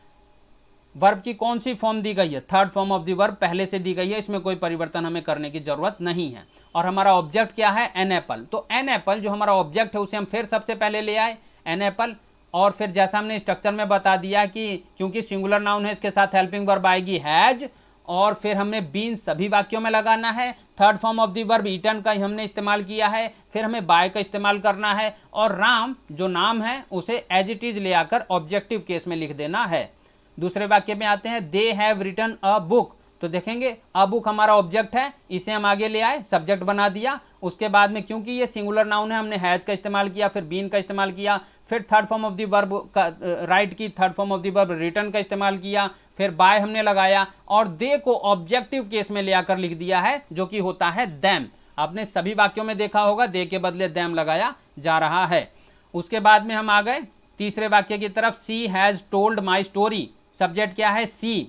वर्ब की कौन सी फॉर्म दी गई है? Third form of the verb पहले से दी गई है, इसमें कोई परिवर्तन हमें करने की जरूरत नहीं है। और हमारा ऑब्जेक्ट क्या है? An apple. तो एन एप्पल जो हमारा ऑब्जेक्ट है उसे हम फिर सबसे पहले ले आए एन एप्पल, और फिर जैसा हमने स्ट्रक्चर में बता दिया कि क्योंकि सिंगुलर नाउन है इसके साथ हेल्पिंग वर्ब आएगी हैज, और फिर हमने बीन सभी वाक्यों में लगाना है। Third form of the verb eaten का ही हमने इस्तेमाल किया है, फिर हमें बाय का इस्तेमाल करना है, और राम जो नाम है उसे एज इट इज ले आकर ऑब्जेक्टिव केस में लिख देना है। दूसरे वाक्य में आते हैं, they have written a book. तो देखेंगे अ बुक हमारा ऑब्जेक्ट है, इसे हम आगे ले आए, सब्जेक्ट बना दिया। उसके बाद में क्योंकि ये सिंगुलर नाउन है हमने हैज का इस्तेमाल किया, फिर बीन का इस्तेमाल किया, फिर third form of the verb का राइट की third form of the verb written का इस्तेमाल किया, फिर बाय हमने लगाया, और दे को ऑब्जेक्टिव केस में ले आकर लिख दिया है जो कि होता है देम। आपने सभी वाक्यों में देखा होगा दे के बदले देम लगाया जा रहा है। उसके बाद में हम आ गए तीसरे वाक्य की तरफ, she has told my story. Subject क्या है? सी,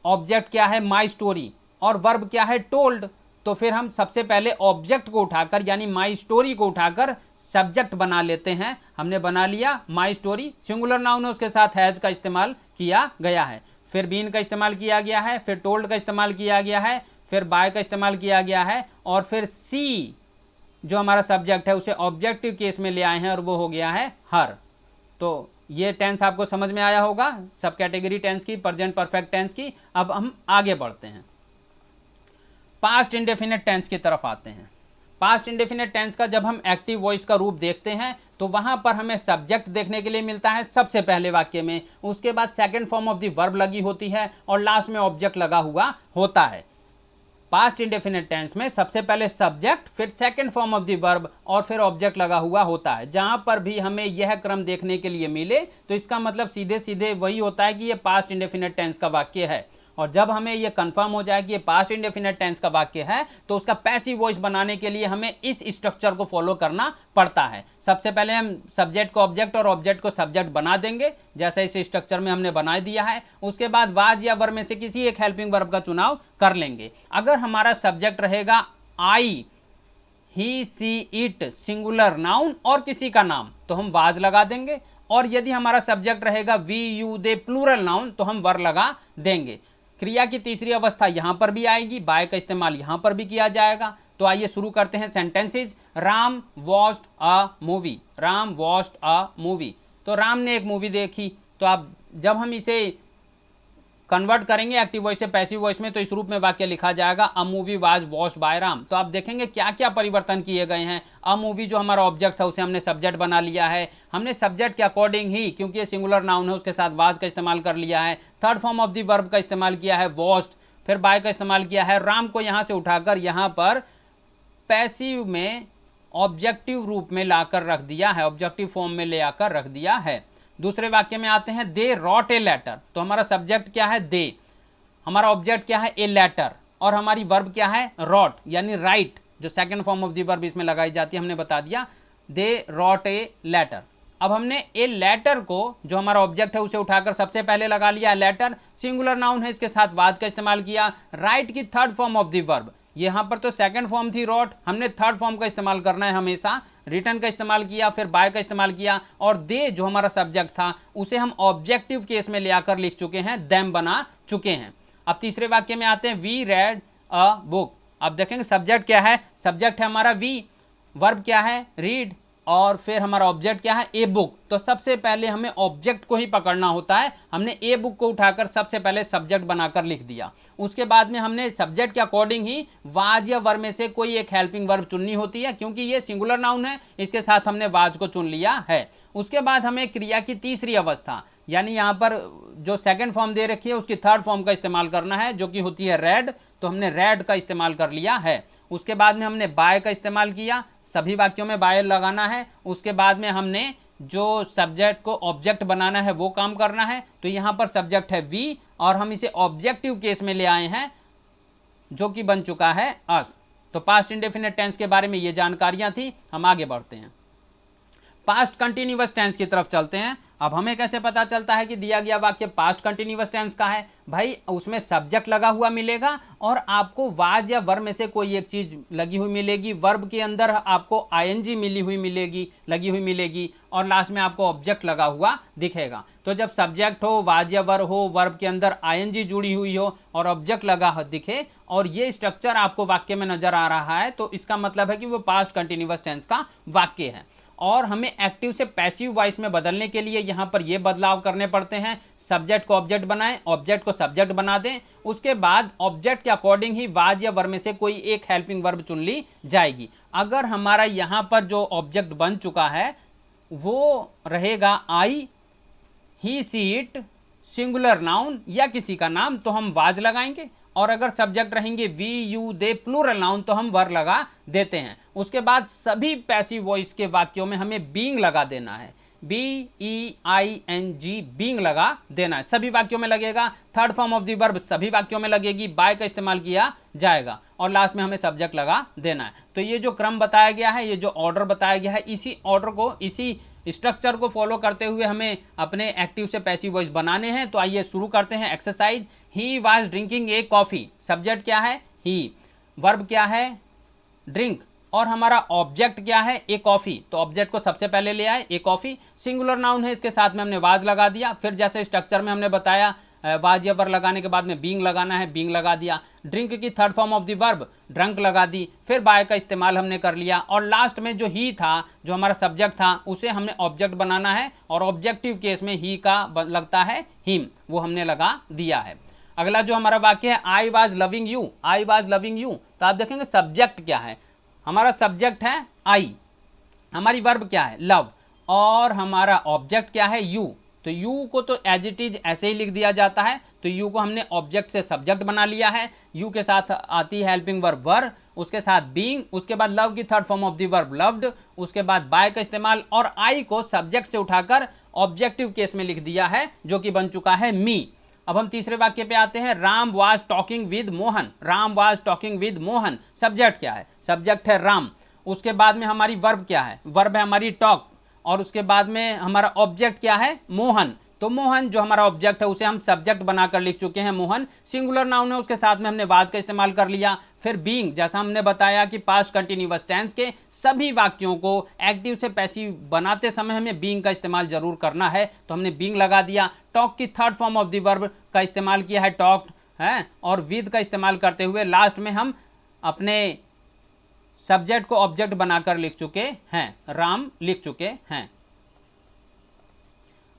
ऑब्जेक्ट क्या है? माई स्टोरी, और वर्ब क्या है? टोल्ड। तो फिर हम सबसे पहले ऑब्जेक्ट को उठाकर यानी माई स्टोरी को उठाकर सब्जेक्ट बना लेते हैं। हमने बना लिया माई स्टोरी, सिंगुलर नाउन है उसके साथ हैज का इस्तेमाल किया गया है, फिर बीन का इस्तेमाल किया गया है, फिर टोल्ड का इस्तेमाल किया गया है, फिर बाय का इस्तेमाल किया गया है, और फिर सी जो हमारा सब्जेक्ट है उसे ऑब्जेक्टिव केस में ले आए हैं और वो हो गया है हर। तो ये टेंस आपको समझ में आया होगा, सब कैटेगरी टेंस की, प्रेजेंट परफेक्ट टेंस की। अब हम आगे बढ़ते हैं, पास्ट इंडेफिनिट टेंस की तरफ आते हैं। पास्ट इंडेफिनिट टेंस का जब हम एक्टिव वॉइस का रूप देखते हैं तो वहां पर हमें सब्जेक्ट देखने के लिए मिलता है सबसे पहले वाक्य में, उसके बाद second form of the verb लगी होती है, और लास्ट में ऑब्जेक्ट लगा हुआ होता है। पास्ट इंडेफिनिट टेंस में सबसे पहले सब्जेक्ट, फिर second form of the verb, और फिर ऑब्जेक्ट लगा हुआ होता है। जहां पर भी हमें यह क्रम देखने के लिए मिले तो इसका मतलब सीधे सीधे वही होता है कि यह पास्ट इंडेफिनिट टेंस का वाक्य है। और जब हमें ये कंफर्म हो जाए कि ये पास्ट इंडेफिनिट टेंस का वाक्य है तो उसका पैसिव वॉइस बनाने के लिए हमें इस स्ट्रक्चर को फॉलो करना पड़ता है। सबसे पहले हम सब्जेक्ट को ऑब्जेक्ट और ऑब्जेक्ट को सब्जेक्ट बना देंगे, जैसे इस स्ट्रक्चर में हमने बना दिया है। उसके बाद वाज या वर में से किसी एक हेल्पिंग वर्ब का चुनाव कर लेंगे। अगर हमारा सब्जेक्ट रहेगा आई, ही, सी, इट, सिंगुलर नाउन और किसी का नाम, तो हम वाज लगा देंगे। और यदि हमारा सब्जेक्ट रहेगा we, you, they, plural noun, तो हम वर लगा देंगे। क्रिया की तीसरी अवस्था यहां पर भी आएगी, बाय का इस्तेमाल यहां पर भी किया जाएगा। तो आइए शुरू करते हैं sentences. Ram watched a movie, Ram watched a movie. तो राम ने एक मूवी देखी। तो आप जब हम इसे कन्वर्ट करेंगे एक्टिव वॉइस से पैसिव वॉइस में, तो इस रूप में वाक्य लिखा जाएगा a movie was watched bye Ram. तो आप देखेंगे क्या क्या परिवर्तन किए गए हैं। अ मूवी जो हमारा ऑब्जेक्ट था उसे हमने सब्जेक्ट बना लिया है। हमने सब्जेक्ट के अकॉर्डिंग ही, क्योंकि ये सिंगुलर नाउन है, उसके साथ वाज का इस्तेमाल कर लिया है। Third form of the verb का इस्तेमाल किया है वॉच्ड, फिर बाय का इस्तेमाल किया है। राम को यहाँ से उठाकर यहाँ पर पैसिव में ऑब्जेक्टिव रूप में लाकर रख दिया है, ऑब्जेक्टिव फॉर्म में ले आकर रख दिया है। दूसरे वाक्य में आते हैं, दे रॉट ए लेटर। तो हमारा सब्जेक्ट क्या है, दे, हमारा ऑब्जेक्ट क्या है, ए लेटर, और हमारी वर्ब क्या है, रॉट यानी राइट, जो second form of the verb इसमें लगाई जाती है, हमने बता दिया, दे रॉट ए लेटर। अब हमने ए लेटर को, जो हमारा ऑब्जेक्ट है, उसे उठाकर सबसे पहले लगा लिया लेटर, सिंगुलर नाउन है, इसके साथ वाज का इस्तेमाल किया। राइट की third form of the verb, यहाँ पर तो सेकंड फॉर्म थी रॉट, हमने थर्ड फॉर्म का इस्तेमाल करना है हमेशा। रिटर्न का इस्तेमाल किया, फिर बाय का इस्तेमाल किया, और दे जो हमारा सब्जेक्ट था उसे हम ऑब्जेक्टिव केस में ले आकर लिख चुके हैं, देम बना चुके हैं। अब तीसरे वाक्य में आते हैं, वी रेड अ बुक। अब देखेंगे सब्जेक्ट क्या है, सब्जेक्ट है हमारा वी, वर्ब क्या है, रीड, और फिर हमारा ऑब्जेक्ट क्या है, ए बुक। तो सबसे पहले हमें ऑब्जेक्ट को ही पकड़ना होता है। हमने ए बुक को उठाकर सबसे पहले सब्जेक्ट बनाकर लिख दिया। उसके बाद में हमने सब्जेक्ट के अकॉर्डिंग ही वाज या वर में से कोई एक हेल्पिंग वर्ब चुननी होती है, क्योंकि ये सिंगुलर नाउन है, इसके साथ हमने वाज को चुन लिया है। उसके बाद हमें क्रिया की तीसरी अवस्था, यानी यहाँ पर जो सेकंड फॉर्म दे रखी है उसकी थर्ड फॉर्म का इस्तेमाल करना है, जो कि होती है रेड। तो हमने रेड का इस्तेमाल कर लिया है। उसके बाद में हमने बाय का इस्तेमाल किया, सभी वाक्यों में बाय लगाना है। उसके बाद में हमने जो सब्जेक्ट को ऑब्जेक्ट बनाना है वो काम करना है। तो यहाँ पर सब्जेक्ट है वी, और हम इसे ऑब्जेक्टिव केस में ले आए हैं, जो कि बन चुका है अस। तो पास्ट इंडेफिनिट टेंस के बारे में ये जानकारियां थी। हम आगे बढ़ते हैं, पास्ट कंटिन्यूअस टेंस की तरफ चलते हैं। अब हमें कैसे पता चलता है कि दिया गया वाक्य पास्ट कंटिन्यूअस टेंस का है? भाई उसमें सब्जेक्ट लगा हुआ मिलेगा और आपको वाज या वर्ब में से कोई एक चीज लगी हुई मिलेगी। वर्ब के अंदर आपको आईएनजी मिली हुई मिलेगी, लगी हुई मिलेगी, और लास्ट में आपको ऑब्जेक्ट लगा हुआ दिखेगा। तो जब सब्जेक्ट हो, वाज या वर्ब हो, वर्ब के अंदर आईएनजी जुड़ी हुई हो और ऑब्जेक्ट लगा दिखे, और ये स्ट्रक्चर आपको वाक्य में नजर आ रहा है, तो इसका मतलब है कि वो पास्ट कंटिन्यूअस टेंस का वाक्य है। और हमें एक्टिव से पैसिव वॉइस में बदलने के लिए यहाँ पर ये बदलाव करने पड़ते हैं। सब्जेक्ट को ऑब्जेक्ट बनाएं, ऑब्जेक्ट को सब्जेक्ट बना दें। उसके बाद ऑब्जेक्ट के अकॉर्डिंग ही वाज या वर्ब में से कोई एक हेल्पिंग वर्ब चुन ली जाएगी। अगर हमारा यहाँ पर जो ऑब्जेक्ट बन चुका है वो रहेगा आई, ही, सी, इट, सिंगुलर नाउन या किसी का नाम, तो हम वाज लगाएंगे। और अगर सब्जेक्ट रहेंगे we, you, they, plural noun, तो हम वर लगा देते हैं। उसके बाद सभी पैसिव वॉइस के वाक्यों में हमें बीइंग लगा देना है, BEING, बीइंग लगा देना है, सभी वाक्यों में लगेगा। Third form of the verb सभी वाक्यों में लगेगी, बाय का इस्तेमाल किया जाएगा, और लास्ट में हमें सब्जेक्ट लगा देना है। तो ये जो क्रम बताया गया है, ये जो ऑर्डर बताया गया है, इसी ऑर्डर को, इसी स्ट्रक्चर को फॉलो करते हुए हमें अपने एक्टिव से पैसिव वॉइस बनाने हैं। तो आइए शुरू करते हैं exercise. He was drinking A coffee, subject क्या है, ही, वर्ब क्या है, ड्रिंक, और हमारा ऑब्जेक्ट क्या है, ए कॉफी। तो ऑब्जेक्ट को सबसे पहले ले आए, ए कॉफी, सिंगुलर नाउन है, इसके साथ में हमने वाज लगा दिया। फिर जैसे स्ट्रक्चर में हमने बताया, वाज या वर्ब लगाने के बाद में बीइंग लगाना है, बीइंग लगा दिया। ड्रिंक की third form of the verb drunk लगा दी, फिर बाय का इस्तेमाल हमने कर लिया, और लास्ट में जो ही था, जो हमारा सब्जेक्ट था, उसे हमने ऑब्जेक्ट बनाना है, और ऑब्जेक्टिव केस में ही का लगता है हिम, वो हमने लगा दिया है। अगला जो हमारा वाक्य है, I was loving you, I was loving you. तो आप देखेंगे सब्जेक्ट क्या है, हमारा सब्जेक्ट है आई, हमारी वर्ब क्या है, लव, और हमारा ऑब्जेक्ट क्या है, यू। तो यू को तो एज इट इज ऐसे ही लिख दिया जाता है। तो यू को हमने ऑब्जेक्ट से सब्जेक्ट बना लिया है। यू के साथ आती है हेल्पिंग वर्ब वर, उसके साथ बीइंग, उसके बाद लव की third form of the verb loved, उसके बाद बाय का इस्तेमाल, और आई को सब्जेक्ट से उठाकर ऑब्जेक्टिव केस में लिख दिया है, जो कि बन चुका है मी। अब हम तीसरे वाक्य पे आते हैं, Ram was talking with Mohan. Ram was talking with Mohan, subject क्या है? सब्जेक्ट है राम। उसके बाद में हमारी वर्ब क्या है? वर्ब है हमारी टॉक, और उसके बाद में हमारा ऑब्जेक्ट क्या है? मोहन। तो मोहन जो हमारा ऑब्जेक्ट है उसे हम सब्जेक्ट बनाकर लिख चुके हैं, मोहन सिंगुलर नाउन है, उसके साथ में हमने वाज का इस्तेमाल कर लिया। फिर बीइंग, जैसा हमने बताया कि पास्ट कंटिन्यूअस टेंस के सभी वाक्यों को एक्टिव से पैसिव बनाते समय हमें बीइंग का इस्तेमाल जरूर करना है, तो हमने बीइंग लगा दिया। टॉक की third form of the verb का इस्तेमाल किया है, टॉक्ड है, और विद का इस्तेमाल करते हुए लास्ट में हम अपने सब्जेक्ट को ऑब्जेक्ट बनाकर लिख चुके हैं, राम लिख चुके हैं।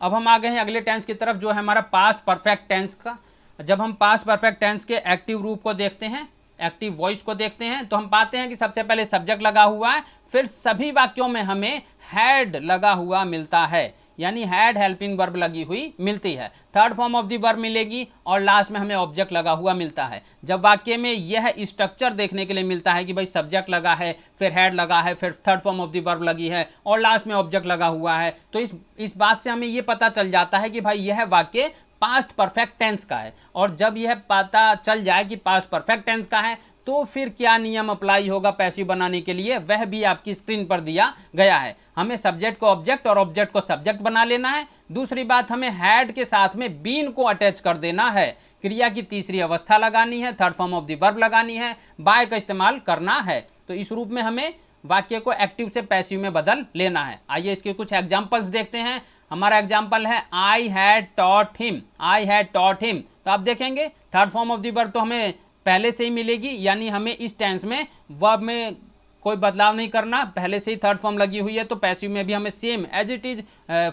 अब हम आ गए हैं अगले टेंस की तरफ, जो है हमारा पास्ट परफेक्ट टेंस का। जब हम पास्ट परफेक्ट टेंस के एक्टिव रूप को देखते हैं, एक्टिव वॉइस को देखते हैं, तो हम पाते हैं कि सबसे पहले सब्जेक्ट लगा हुआ है, फिर सभी वाक्यों में हमें हैड लगा हुआ मिलता है, यानी हैड हेल्पिंग वर्ब लगी हुई मिलती है। Third form of the verb मिलेगी और लास्ट में हमें ऑब्जेक्ट लगा हुआ मिलता है। जब वाक्य में यह स्ट्रक्चर देखने के लिए मिलता है कि भाई सब्जेक्ट लगा है, फिर हैड लगा है, फिर third form of the verb लगी है और लास्ट में ऑब्जेक्ट लगा हुआ है, तो इस बात से हमें यह पता चल जाता है कि भाई यह वाक्य पास्ट परफेक्ट टेंस का है। और जब यह पता चल जाए कि पास्ट परफेक्ट टेंस का है, तो फिर क्या नियम अप्लाई होगा पैसिव बनाने के लिए, वह भी आपकी स्क्रीन पर दिया गया है। हमें सब्जेक्ट को ऑब्जेक्ट और ऑब्जेक्ट को सब्जेक्ट बना लेना है। दूसरी बात, हमें हैड के साथ में बीन को अटैच कर देना है। क्रिया की तीसरी अवस्था लगानी है, third form of the verb लगानी है, बाय का इस्तेमाल करना है। तो इस रूप में हमें वाक्य को एक्टिव से पैसिव में बदल लेना है। आइए इसके कुछ एग्जाम्पल्स देखते हैं। हमारा एग्जाम्पल है I had taught him. I had taught him, तो आप देखेंगे third form of the verb तो हमें पहले से ही मिलेगी, यानी हमें इस टेंस में वर्ब में कोई बदलाव नहीं करना, पहले से ही थर्ड फॉर्म लगी हुई है, तो पैसिव में भी हमें same as it is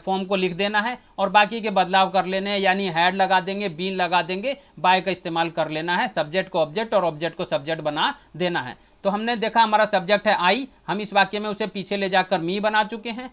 form को लिख देना है और बाकी के बदलाव कर लेने हैं, यानी हैड लगा देंगे, बीन लगा देंगे, बाय का इस्तेमाल कर लेना है, सब्जेक्ट को ऑब्जेक्ट और ऑब्जेक्ट को सब्जेक्ट बना देना है। तो हमने देखा हमारा सब्जेक्ट है आई, हम इस वाक्य में उसे पीछे ले जाकर मी बना चुके हैं।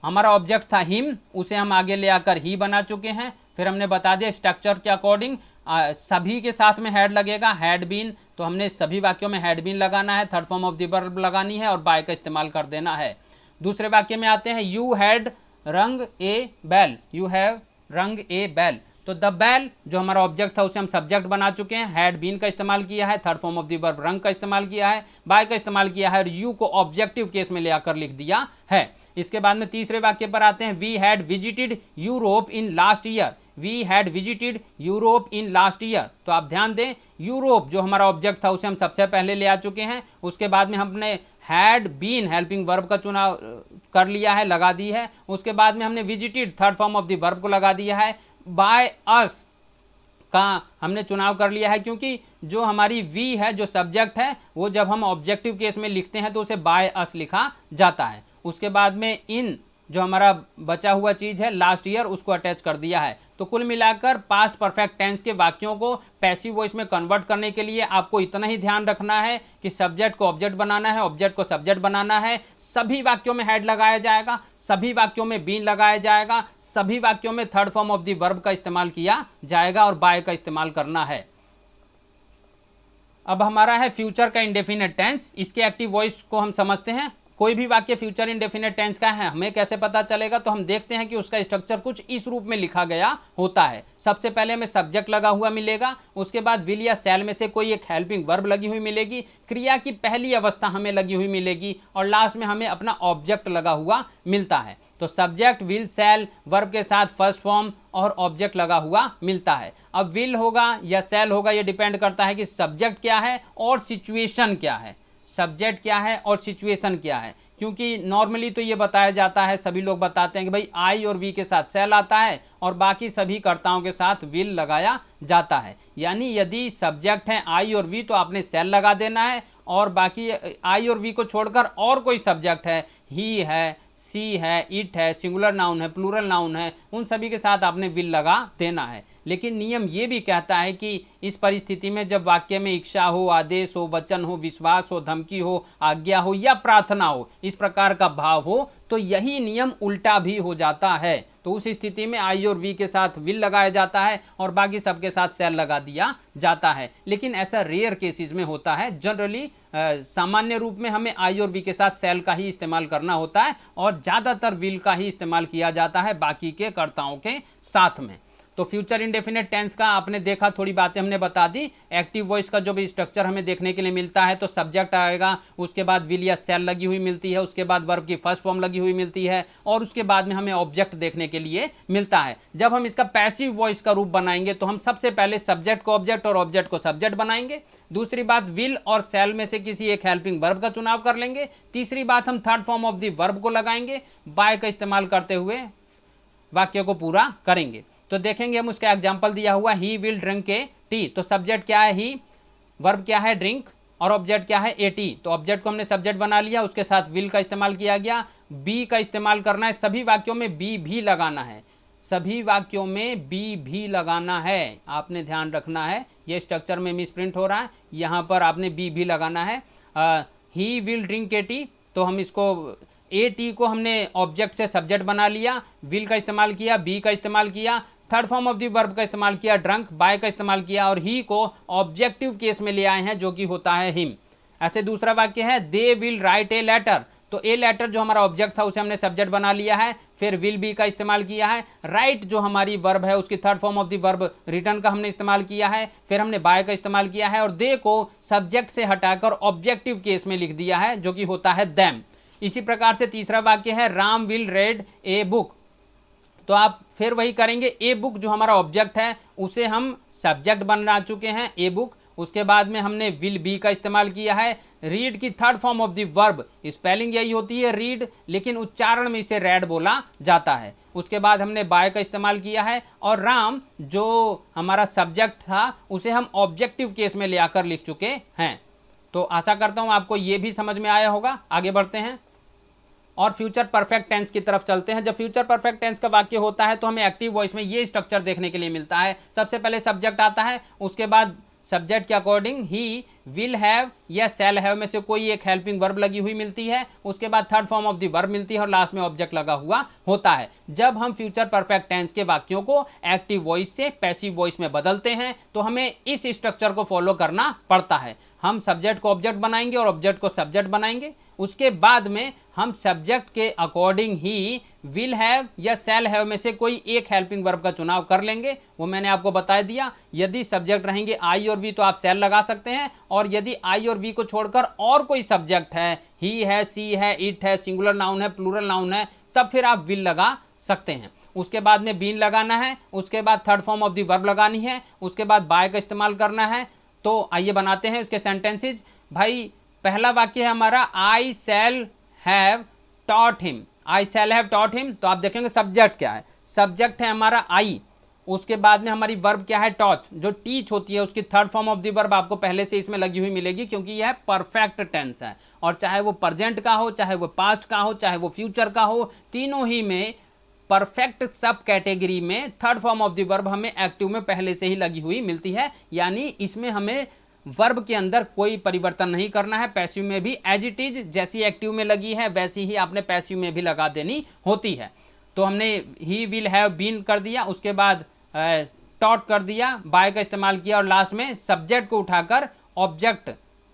हमारा ऑब्जेक्ट था हिम, उसे हम आगे ले आकर ही बना चुके हैं। फिर हमने बता दिया स्ट्रक्चर के अकॉर्डिंग सभी के साथ में हैड लगेगा, हैड बीन, तो हमने सभी वाक्यों में हैड बीन लगाना है, third form of the verb लगानी है और बाय का इस्तेमाल कर देना है। दूसरे वाक्य में आते हैं, यू हैड रंग ए बेल। यू हैव रंग ए बेल, तो द बेल जो हमारा ऑब्जेक्ट था उसे हम सब्जेक्ट बना चुके हैं, हैड बीन का इस्तेमाल किया है, third form of the verb रंग का इस्तेमाल किया है, बाय का इस्तेमाल किया है और यू को ऑब्जेक्टिव केस में ले आकर लिख दिया है। इसके बाद में तीसरे वाक्य पर आते हैं, we had visited Europe in last year. We had visited Europe in last year, तो आप ध्यान दें यूरोप जो हमारा ऑब्जेक्ट था उसे हम सबसे पहले ले आ चुके हैं। उसके बाद में हमने हैड बीन हेल्पिंग वर्ब का चुनाव कर लिया है, लगा दी है। उसके बाद में हमने visited third form of the verb को लगा दिया है। बाय अस का हमने चुनाव कर लिया है, क्योंकि जो हमारी वी है जो सब्जेक्ट है वो जब हम ऑब्जेक्टिव केस में लिखते हैं तो उसे बाय अस लिखा जाता है। उसके बाद में इन जो हमारा बचा हुआ चीज़ है लास्ट ईयर उसको अटैच कर दिया है। तो कुल मिलाकर पास्ट परफेक्ट टेंस के वाक्यों को पैसिव वॉइस में कन्वर्ट करने के लिए आपको इतना ही ध्यान रखना है कि सब्जेक्ट को ऑब्जेक्ट बनाना है, ऑब्जेक्ट को सब्जेक्ट बनाना है, सभी वाक्यों में हैड लगाया जाएगा, सभी वाक्यों में बीन लगाया जाएगा, सभी वाक्यों में third form of the verb का इस्तेमाल किया जाएगा और बाय का इस्तेमाल करना है। अब हमारा है फ्यूचर का इंडेफिनिट टेंस। इसके एक्टिव वॉइस को हम समझते हैं। कोई भी वाक्य फ्यूचर इंडेफिनिट टेंस का है हमें कैसे पता चलेगा, तो हम देखते हैं कि उसका स्ट्रक्चर कुछ इस रूप में लिखा गया होता है। सबसे पहले हमें सब्जेक्ट लगा हुआ मिलेगा, उसके बाद विल या सेल में से कोई एक हेल्पिंग वर्ब लगी हुई मिलेगी, क्रिया की पहली अवस्था हमें लगी हुई मिलेगी और लास्ट में हमें अपना ऑब्जेक्ट लगा हुआ मिलता है। तो सब्जेक्ट विल सेल वर्ब के साथ फर्स्ट फॉर्म और ऑब्जेक्ट लगा हुआ मिलता है। अब विल होगा या सेल होगा ये डिपेंड करता है कि सब्जेक्ट क्या है और सिचुएशन क्या है। सब्जेक्ट क्या है और सिचुएशन क्या है, क्योंकि नॉर्मली तो ये बताया जाता है, सभी लोग बताते हैं कि भाई आई और वी के साथ सेल आता है और बाकी सभी कर्ताओं के साथ विल लगाया जाता है। यानी यदि सब्जेक्ट है आई और वी तो आपने सेल लगा देना है और बाकी आई और वी को छोड़कर और कोई सब्जेक्ट है, ही है, सी है, इट है, सिंगुलर नाउन है, प्लूरल नाउन है, उन सभी के साथ आपने विल लगा देना है। लेकिन नियम ये भी कहता है कि इस परिस्थिति में जब वाक्य में इच्छा हो, आदेश हो, वचन हो, विश्वास हो, धमकी हो, आज्ञा हो या प्रार्थना हो, इस प्रकार का भाव हो, तो यही नियम उल्टा भी हो जाता है। तो उस स्थिति में आई और वी के साथ विल लगाया जाता है और बाकी सबके साथ सेल लगा दिया जाता है। लेकिन ऐसा रेयर केसेस में होता है। जनरली सामान्य रूप में हमें आई और वी के साथ सेल का ही इस्तेमाल करना होता है और ज़्यादातर विल का ही इस्तेमाल किया जाता है बाकी के कर्ताओं के साथ में। तो फ्यूचर इंडेफिनेट टेंस का आपने देखा, थोड़ी बातें हमने बता दी। एक्टिव वॉइस का जो भी स्ट्रक्चर हमें देखने के लिए मिलता है, तो सब्जेक्ट आएगा, उसके बाद विल या सेल लगी हुई मिलती है, उसके बाद वर्ब की फर्स्ट फॉर्म लगी हुई मिलती है, और उसके बाद में हमें ऑब्जेक्ट देखने के लिए मिलता है। जब हम इसका पैसिव वॉइस का रूप बनाएंगे तो हम सबसे पहले सब्जेक्ट को ऑब्जेक्ट और ऑब्जेक्ट को सब्जेक्ट बनाएंगे। दूसरी बात, विल और सेल में से किसी एक हेल्पिंग वर्ब का चुनाव कर लेंगे। तीसरी बात, हम third form of the verb को लगाएंगे, बाय का इस्तेमाल करते हुए वाक्य को पूरा करेंगे। तो देखेंगे हम, उसका एग्जाम्पल दिया हुआ, he will drink A T. तो सब्जेक्ट क्या है ही, वर्ब क्या है ड्रिंक, और ऑब्जेक्ट क्या है ए टी। तो ऑब्जेक्ट को हमने सब्जेक्ट बना लिया, उसके साथ विल का इस्तेमाल किया गया। बी का इस्तेमाल करना है, सभी वाक्यों में बी भी लगाना है, सभी वाक्यों में बी भी लगाना है, आपने ध्यान रखना है। ये स्ट्रक्चर में मिसप्रिंट हो रहा है, यहाँ पर आपने बी भी लगाना है। He will drink A T, तो हम इसको ए टी को हमने ऑब्जेक्ट से सब्जेक्ट बना लिया, विल का इस्तेमाल किया, बी का इस्तेमाल किया, third form of the verb का इस्तेमाल किया, ड्रंक, बाय का इस्तेमाल किया, और ही को ऑब्जेक्टिव केस में ले आए हैं, जो कि होता है हिम। ऐसे दूसरा वाक्य है, they will write a letter. तो ए लेटर जो हमारा ऑब्जेक्ट था उसे हमने सब्जेक्ट बना लिया है, फिर विल बी का इस्तेमाल किया है, राइट जो हमारी वर्ब है उसकी third form of the verb return का हमने इस्तेमाल किया है, फिर हमने बाय का इस्तेमाल किया है, और दे को सब्जेक्ट से हटाकर ऑब्जेक्टिव केस में लिख दिया है, जो कि होता है देम। इसी प्रकार से तीसरा वाक्य है, Ram will read a book. तो आप फिर वही करेंगे, ए बुक जो हमारा ऑब्जेक्ट है उसे हम सब्जेक्ट बना चुके हैं, ए बुक। उसके बाद में हमने विल बी का इस्तेमाल किया है, रीड की third form of the verb, spelling यही होती है रीड, लेकिन उच्चारण में इसे रेड बोला जाता है। उसके बाद हमने बाय का इस्तेमाल किया है, और राम जो हमारा सब्जेक्ट था उसे हम ऑब्जेक्टिव केस में ले आकर लिख चुके हैं। तो आशा करता हूं आपको ये भी समझ में आया होगा। आगे बढ़ते हैं और फ्यूचर परफेक्ट टेंस की तरफ चलते हैं। जब फ्यूचर परफेक्ट टेंस का वाक्य होता है तो हमें एक्टिव वॉइस में ये स्ट्रक्चर देखने के लिए मिलता है। सबसे पहले सब्जेक्ट आता है, उसके बाद सब्जेक्ट के अकॉर्डिंग ही, विल हैव या शैल हैव में से कोई एक हेल्पिंग वर्ब लगी हुई मिलती है, उसके बाद third form of the verb मिलती है, और लास्ट में ऑब्जेक्ट लगा हुआ होता है। जब हम फ्यूचर परफेक्ट टेंस के वाक्यों को एक्टिव वॉइस से पैसिव वॉइस में बदलते हैं तो हमें इस स्ट्रक्चर को फॉलो करना पड़ता है। हम सब्जेक्ट को ऑब्जेक्ट बनाएंगे और ऑब्जेक्ट को सब्जेक्ट बनाएंगे, उसके बाद में हम सब्जेक्ट के अकॉर्डिंग ही विल हैव या शैल हैव में से कोई एक हेल्पिंग वर्ब का चुनाव कर लेंगे। वो मैंने आपको बता दिया, यदि सब्जेक्ट रहेंगे आई और वी तो आप शैल लगा सकते हैं, और यदि आई और वी को छोड़कर और कोई सब्जेक्ट है, ही है, सी है, इट है, सिंगुलर नाउन है, प्लूरल नाउन है, तब फिर आप विल लगा सकते हैं। उसके बाद में बीन लगाना है, उसके बाद third form of the verb लगानी है, उसके बाद बाय का इस्तेमाल करना है। तो आइए बनाते हैं इसके सेंटेंसेज। भाई पहला वाक्य है हमारा, I shall have taught him. I shall have taught him, तो आप देखेंगे सब्जेक्ट क्या है, सब्जेक्ट है हमारा आई, उसके बाद में हमारी वर्ब क्या है टॉच, जो टीच होती है उसकी third form of the verb आपको पहले से इसमें लगी हुई मिलेगी, क्योंकि यह परफेक्ट टेंस है, और चाहे वो प्रेजेंट का हो, चाहे वो पास्ट का हो, चाहे वो फ्यूचर का हो, तीनों ही में परफेक्ट सब कैटेगरी में third form of the verb हमें एक्टिव में पहले से ही लगी हुई मिलती है। यानी इसमें हमें वर्ब के अंदर कोई परिवर्तन नहीं करना है। पैसिव में भी एज इट इज जैसी एक्टिव में लगी है वैसी ही आपने पैसिव में भी लगा देनी होती है। तो हमने ही विल हैव बीन कर दिया, उसके बाद टॉट कर दिया, बाय का इस्तेमाल किया, और लास्ट में सब्जेक्ट को उठाकर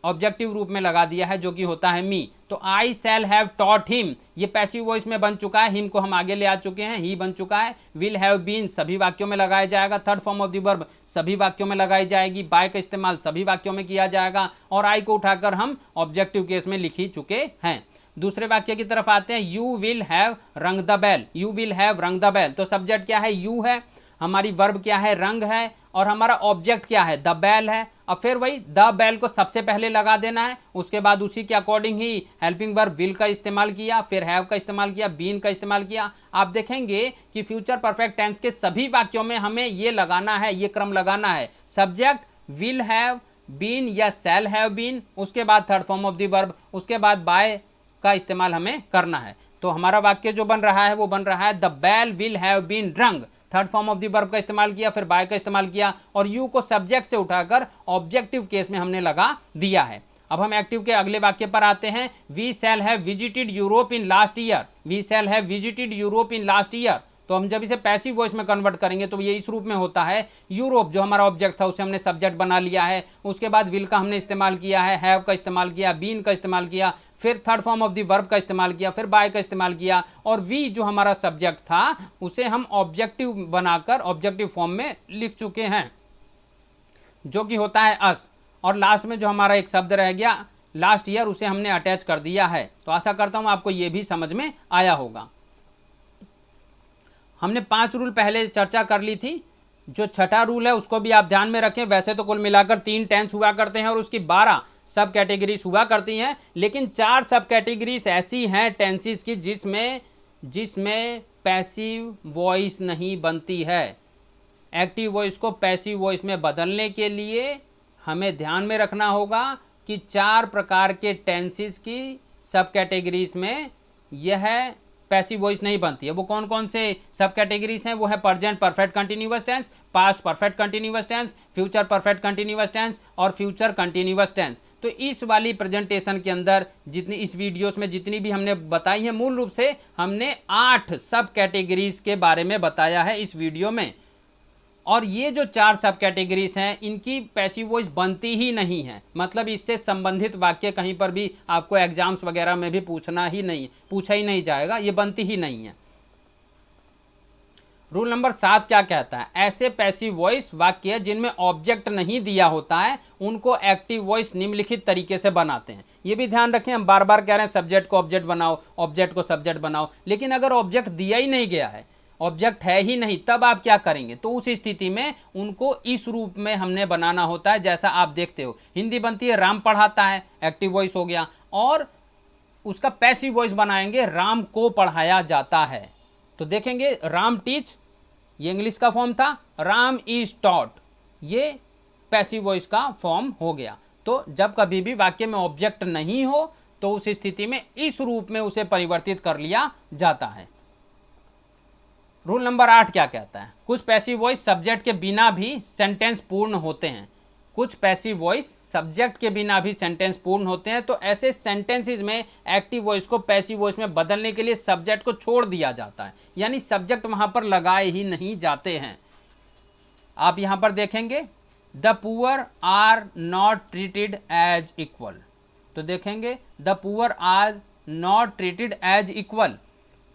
ऑब्जेक्टिव रूप में लगा दिया है, जो कि होता है मी। तो I shall have taught him, ये पैसिव वॉइस में बन चुका है, हिम को हम आगे ले आ चुके हैं, ही बन चुका है। विल हैव बीन सभी वाक्यों में लगाया जाएगा, third form of the verb सभी वाक्यों में लगाई जाएगी, बाय का इस्तेमाल सभी वाक्यों में किया जाएगा, और आई को उठाकर हम ऑब्जेक्टिव केस में लिख ही चुके हैं। दूसरे वाक्य की तरफ आते हैं, you will have rung the bell. You will have rung the bell, तो सब्जेक्ट क्या है, यू है, हमारी वर्ब क्या है, रंग है, और हमारा ऑब्जेक्ट क्या है, द बेल है। अब फिर वही द बेल को सबसे पहले लगा देना है, उसके बाद उसी के according he helping verb will का इस्तेमाल किया, फिर हैव का इस्तेमाल किया, बीन का इस्तेमाल किया। आप देखेंगे कि फ्यूचर परफेक्ट टेंस के सभी वाक्यों में हमें ये लगाना है, ये क्रम लगाना है, सब्जेक्ट विल हैव बीन या शैल हैव बीन, उसके बाद third form of the verb, उसके बाद बाय का इस्तेमाल हमें करना है। तो हमारा वाक्य जो बन रहा है वो बन रहा है, the bell will have been rung, third form of the verb का इस्तेमाल किया, फिर बाय का इस्तेमाल किया, और यू को सब्जेक्ट से उठाकर ऑब्जेक्टिव केस में हमने लगा दिया है। अब हम एक्टिव के अगले वाक्य पर आते हैं, we shall have visited Europe in last year. We shall have visited Europe in last year, तो हम जब इसे पैसिव वॉइस में कन्वर्ट करेंगे तो ये इस रूप में होता है, यूरोप जो हमारा ऑब्जेक्ट था उसे हमने सब्जेक्ट बना लिया है, उसके बाद विल का हमने इस्तेमाल किया है, हैव का इस्तेमाल किया, बीन का इस्तेमाल किया, फिर third form of the verb का इस्तेमाल किया, फिर बाय का इस्तेमाल किया, और वी जो हमारा सब्जेक्ट था उसे हम ऑब्जेक्टिव बनाकर ऑब्जेक्टिव फॉर्म में लिख चुके हैं, जो कि होता है अस। और लास्ट में जो हमारा एक शब्द रह गया लास्ट ईयर, उसे हमने अटैच कर दिया है। तो आशा करता हूं आपको ये भी समझ में आया होगा। हमने 5 रूल पहले चर्चा कर ली थी। जो छठा रूल है उसको भी आप ध्यान में रखें। वैसे तो कुल मिलाकर 3 टेंस हुआ करते हैं और उसकी 12 सब कैटेगरीज हुआ करती हैं, लेकिन 4 सब कैटेगरीज ऐसी हैं टेंसेस की जिसमें पैसिव वॉइस नहीं बनती है। एक्टिव वॉइस को पैसिव वॉइस में बदलने के लिए हमें ध्यान में रखना होगा कि 4 प्रकार के टेंसेस की सब कैटेगरीज में यह पैसिव वॉइस नहीं बनती है। वो कौन कौन से सब कैटेगरीज हैं? वो है present perfect continuous tense, past perfect continuous tense, future perfect continuous tense और फ्यूचर कंटिन्यूअस टेंस। तो इस वाली प्रेजेंटेशन के अंदर जितनी इस वीडियोस में जितनी भी हमने बताई है, मूल रूप से हमने 8 सब कैटेगरीज के बारे में बताया है इस वीडियो में। और ये जो 4 सब कैटेगरीज हैं इनकी पैसिव वॉइस बनती ही नहीं है। मतलब इससे संबंधित वाक्य कहीं पर भी आपको एग्जाम्स वगैरह में भी पूछा ही नहीं जाएगा, ये बनती ही नहीं है। रूल नंबर 7 क्या कहता है? ऐसे पैसिव वॉइस वाक्य जिनमें ऑब्जेक्ट नहीं दिया होता है उनको एक्टिव वॉइस निम्नलिखित तरीके से बनाते हैं। ये भी ध्यान रखें, हम बार बार कह रहे हैं सब्जेक्ट को ऑब्जेक्ट बनाओ, ऑब्जेक्ट को सब्जेक्ट बनाओ, लेकिन अगर ऑब्जेक्ट दिया ही नहीं गया है, ऑब्जेक्ट है ही नहीं, तब आप क्या करेंगे? तो उस स्थिति में उनको इस रूप में हमने बनाना होता है। जैसा आप देखते हो हिंदी बनती है राम पढ़ाता है, एक्टिव वॉइस हो गया, और उसका पैसिव वॉइस बनाएंगे राम को पढ़ाया जाता है। तो देखेंगे राम टीच, ये इंग्लिश का फॉर्म था, राम इज टॉट, ये पैसिव वॉइस का फॉर्म हो गया। तो जब कभी भी वाक्य में ऑब्जेक्ट नहीं हो तो उस स्थिति में इस रूप में उसे परिवर्तित कर लिया जाता है। रूल नंबर 8 क्या कहता है? कुछ पैसिव वॉइस सब्जेक्ट के बिना भी सेंटेंस पूर्ण होते हैं। कुछ पैसिव वॉइस सब्जेक्ट के बिना भी सेंटेंस पूर्ण होते हैं। तो ऐसे सेंटेंसेस में एक्टिव वॉइस को पैसिव वॉइस में बदलने के लिए सब्जेक्ट को छोड़ दिया जाता है, यानी सब्जेक्ट वहां पर लगाए ही नहीं जाते हैं। आप यहां पर देखेंगे the poor are not treated as equal. तो देखेंगे the poor are not treated as equal,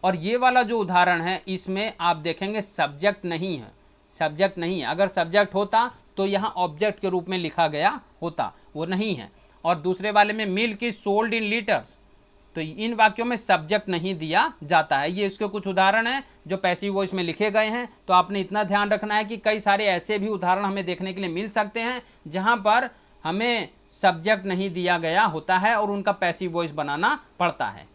और ये वाला जो उदाहरण है इसमें आप देखेंगे सब्जेक्ट नहीं है, सब्जेक्ट नहीं है। अगर सब्जेक्ट होता तो यहाँ ऑब्जेक्ट के रूप में लिखा गया होता, वो नहीं है। और दूसरे वाले में milk is sold in litres, तो इन वाक्यों में सब्जेक्ट नहीं दिया जाता है। ये इसके कुछ उदाहरण हैं जो पैसिव वॉइस में लिखे गए हैं। तो आपने इतना ध्यान रखना है कि कई सारे ऐसे भी उदाहरण हमें देखने के लिए मिल सकते हैं जहाँ पर हमें सब्जेक्ट नहीं दिया गया होता है और उनका पैसिव वॉइस बनाना पड़ता है।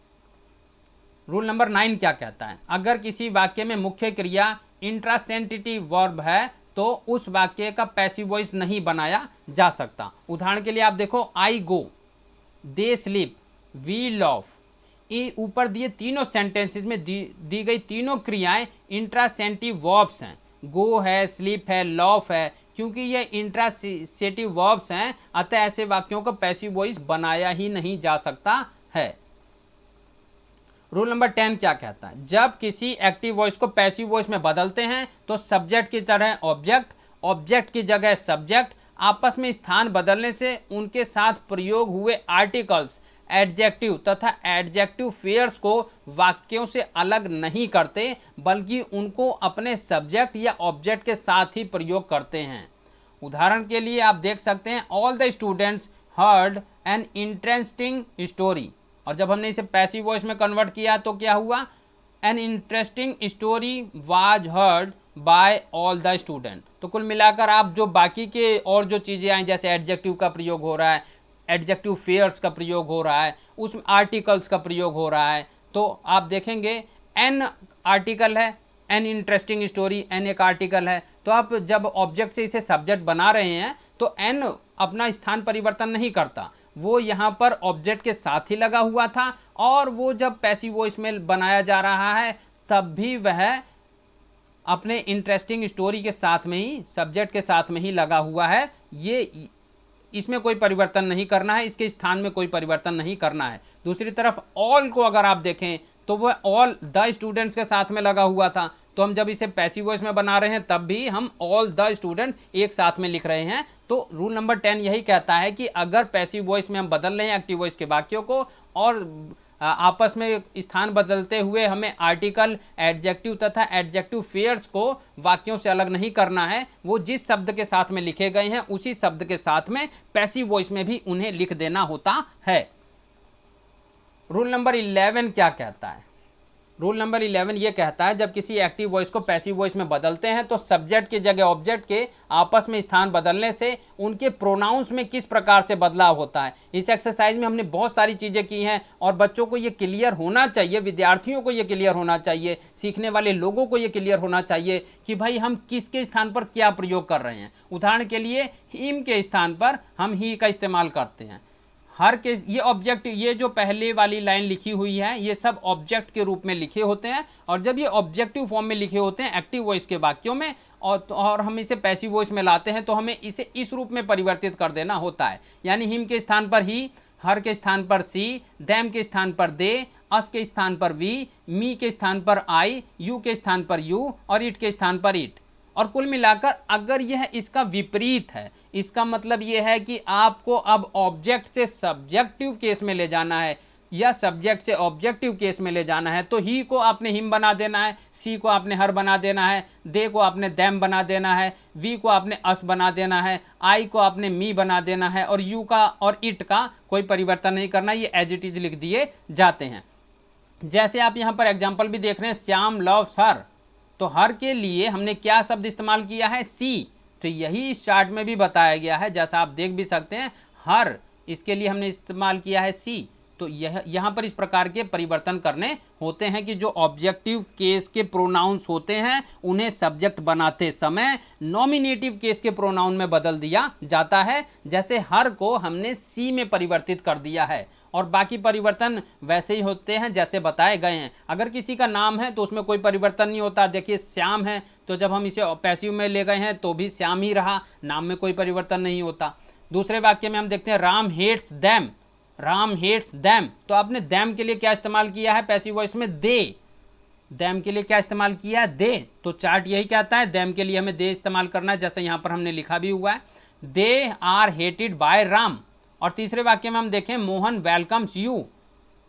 रूल नंबर 9 क्या कहता है? अगर किसी वाक्य में मुख्य क्रिया इंट्रासेंटिटिव वर्ब है तो उस वाक्य का पैसिव वॉइस नहीं बनाया जा सकता। उदाहरण के लिए आप देखो आई गो, दे स्लीप, वी लॉफ, ये ऊपर दिए तीनों सेंटेंसेस में दी गई तीनों क्रियाएं इंट्रासेंटिव वर्ब्स हैं। गो है, स्लीप है, लॉफ है। क्योंकि ये इंट्रासेंटिव वर्ब्स हैं अतः ऐसे वाक्यों का पैसिव वॉइस बनाया ही नहीं जा सकता है। रूल नंबर 10 क्या कहता है? जब किसी एक्टिव वॉइस को पैसिव वॉइस में बदलते हैं तो सब्जेक्ट की तरह ऑब्जेक्ट, ऑब्जेक्ट की जगह सब्जेक्ट, आपस में स्थान बदलने से उनके साथ प्रयोग हुए आर्टिकल्स, एडजेक्टिव तथा एडजेक्टिव फेयर्स को वाक्यों से अलग नहीं करते, बल्कि उनको अपने सब्जेक्ट या ऑब्जेक्ट के साथ ही प्रयोग करते हैं। उदाहरण के लिए आप देख सकते हैं all the students heard an interesting story, और जब हमने इसे पैसिव वॉइस में कन्वर्ट किया तो क्या हुआ? An interesting story was heard by all the student. तो कुल मिलाकर आप जो बाकी के और जो चीज़ें आई जैसे एडजेक्टिव का प्रयोग हो रहा है, एडजेक्टिव फेयर्स का प्रयोग हो रहा है, उसमें आर्टिकल्स का प्रयोग हो रहा है, तो आप देखेंगे एन आर्टिकल है, एन इंटरेस्टिंग स्टोरी, एन एक आर्टिकल है। तो आप जब ऑब्जेक्ट से इसे सब्जेक्ट बना रहे हैं तो एन अपना स्थान परिवर्तन नहीं करता, वो यहाँ पर ऑब्जेक्ट के साथ ही लगा हुआ था, और वो जब पैसिव वॉइस में बनाया जा रहा है तब भी वह अपने इंटरेस्टिंग स्टोरी के साथ में ही, सब्जेक्ट के साथ में ही लगा हुआ है। ये इसमें कोई परिवर्तन नहीं करना है, इसके स्थान में कोई परिवर्तन नहीं करना है। दूसरी तरफ ऑल को अगर आप देखें तो वह ऑल द स्टूडेंट्स के साथ में लगा हुआ था, तो हम जब इसे पैसिव वॉइस में बना रहे हैं तब भी हम ऑल द स्टूडेंट एक साथ में लिख रहे हैं। तो रूल नंबर 10 यही कहता है कि अगर पैसिव वॉइस में हम बदल रहे हैं एक्टिव वॉइस के वाक्यों को और आपस में स्थान बदलते हुए हमें आर्टिकल, एडजेक्टिव तथा एडजेक्टिव फेयर्स को वाक्यों से अलग नहीं करना है, वो जिस शब्द के साथ में लिखे गए हैं उसी शब्द के साथ में पैसिव वॉइस में भी उन्हें लिख देना होता है। रूल नंबर 11 क्या कहता है? रूल नंबर 11 ये कहता है जब किसी एक्टिव वॉइस को पैसिव वॉइस में बदलते हैं तो सब्जेक्ट की जगह ऑब्जेक्ट के आपस में स्थान बदलने से उनके प्रोनाउंस में किस प्रकार से बदलाव होता है। इस एक्सरसाइज में हमने बहुत सारी चीज़ें की हैं और बच्चों को ये क्लियर होना चाहिए, विद्यार्थियों को ये क्लियर होना चाहिए, सीखने वाले लोगों को ये क्लियर होना चाहिए कि भाई हम किसके स्थान पर क्या प्रयोग कर रहे हैं। उदाहरण के लिए हिम के स्थान पर हम ही का इस्तेमाल करते हैं। हर के ये ऑब्जेक्ट, ये जो पहले वाली लाइन लिखी हुई है ये सब ऑब्जेक्ट के रूप में लिखे होते हैं और जब ये ऑब्जेक्टिव फॉर्म में लिखे होते हैं एक्टिव वॉइस के वाक्यों में और हम इसे पैसिव वॉइस में लाते हैं तो हमें इसे इस रूप में परिवर्तित कर देना होता है। यानी हिम के स्थान पर ही, हर के स्थान पर सी, देम के स्थान पर दे, अस के स्थान पर वी, मी के स्थान पर आई, यू के स्थान पर यू और इट के स्थान पर इट। और कुल मिलाकर अगर यह इसका विपरीत है, इसका मतलब यह है कि आपको अब ऑब्जेक्ट से सब्जेक्टिव केस में ले जाना है या सब्जेक्ट से ऑब्जेक्टिव केस में ले जाना है, तो ही को आपने हिम बना देना है, सी को आपने हर बना देना है, दे को आपने देम बना देना है, वी को आपने अस बना देना है, आई को आपने मी बना देना है और यू का और इट का कोई परिवर्तन नहीं करना, ये एज इट इज लिख दिए जाते हैं। जैसे आप यहाँ पर एग्जाम्पल भी देख रहे हैं, श्याम लव्स हर, तो हर के लिए हमने क्या शब्द इस्तेमाल किया है? सी। तो यही इस चार्ट में भी बताया गया है, जैसा आप देख भी सकते हैं, हर इसके लिए हमने इस्तेमाल किया है सी। तो यह यहाँ पर इस प्रकार के परिवर्तन करने होते हैं कि जो ऑब्जेक्टिव केस के प्रोनाउंस होते हैं उन्हें सब्जेक्ट बनाते समय नॉमिनेटिव केस के प्रोनाउन में बदल दिया जाता है। जैसे हर को हमने सी में परिवर्तित कर दिया है और बाकी परिवर्तन वैसे ही होते हैं जैसे बताए गए हैं। अगर किसी का नाम है तो उसमें कोई परिवर्तन नहीं होता। देखिए श्याम है तो जब हम इसे पैसिव में ले गए हैं तो भी श्याम ही रहा, नाम में कोई परिवर्तन नहीं होता। दूसरे वाक्य में हम देखते हैं Ram hates them, Ram hates them, तो आपने दैम के लिए क्या इस्तेमाल किया है पैसिव वॉइस में? दे। दैम के लिए क्या इस्तेमाल किया है? दे। तो चार्ट यही कहता है दैम के लिए हमें दे इस्तेमाल करना है, जैसे यहाँ पर हमने लिखा भी हुआ है, they are hated by Ram. और तीसरे वाक्य में हम देखें मोहन वेलकम्स यू,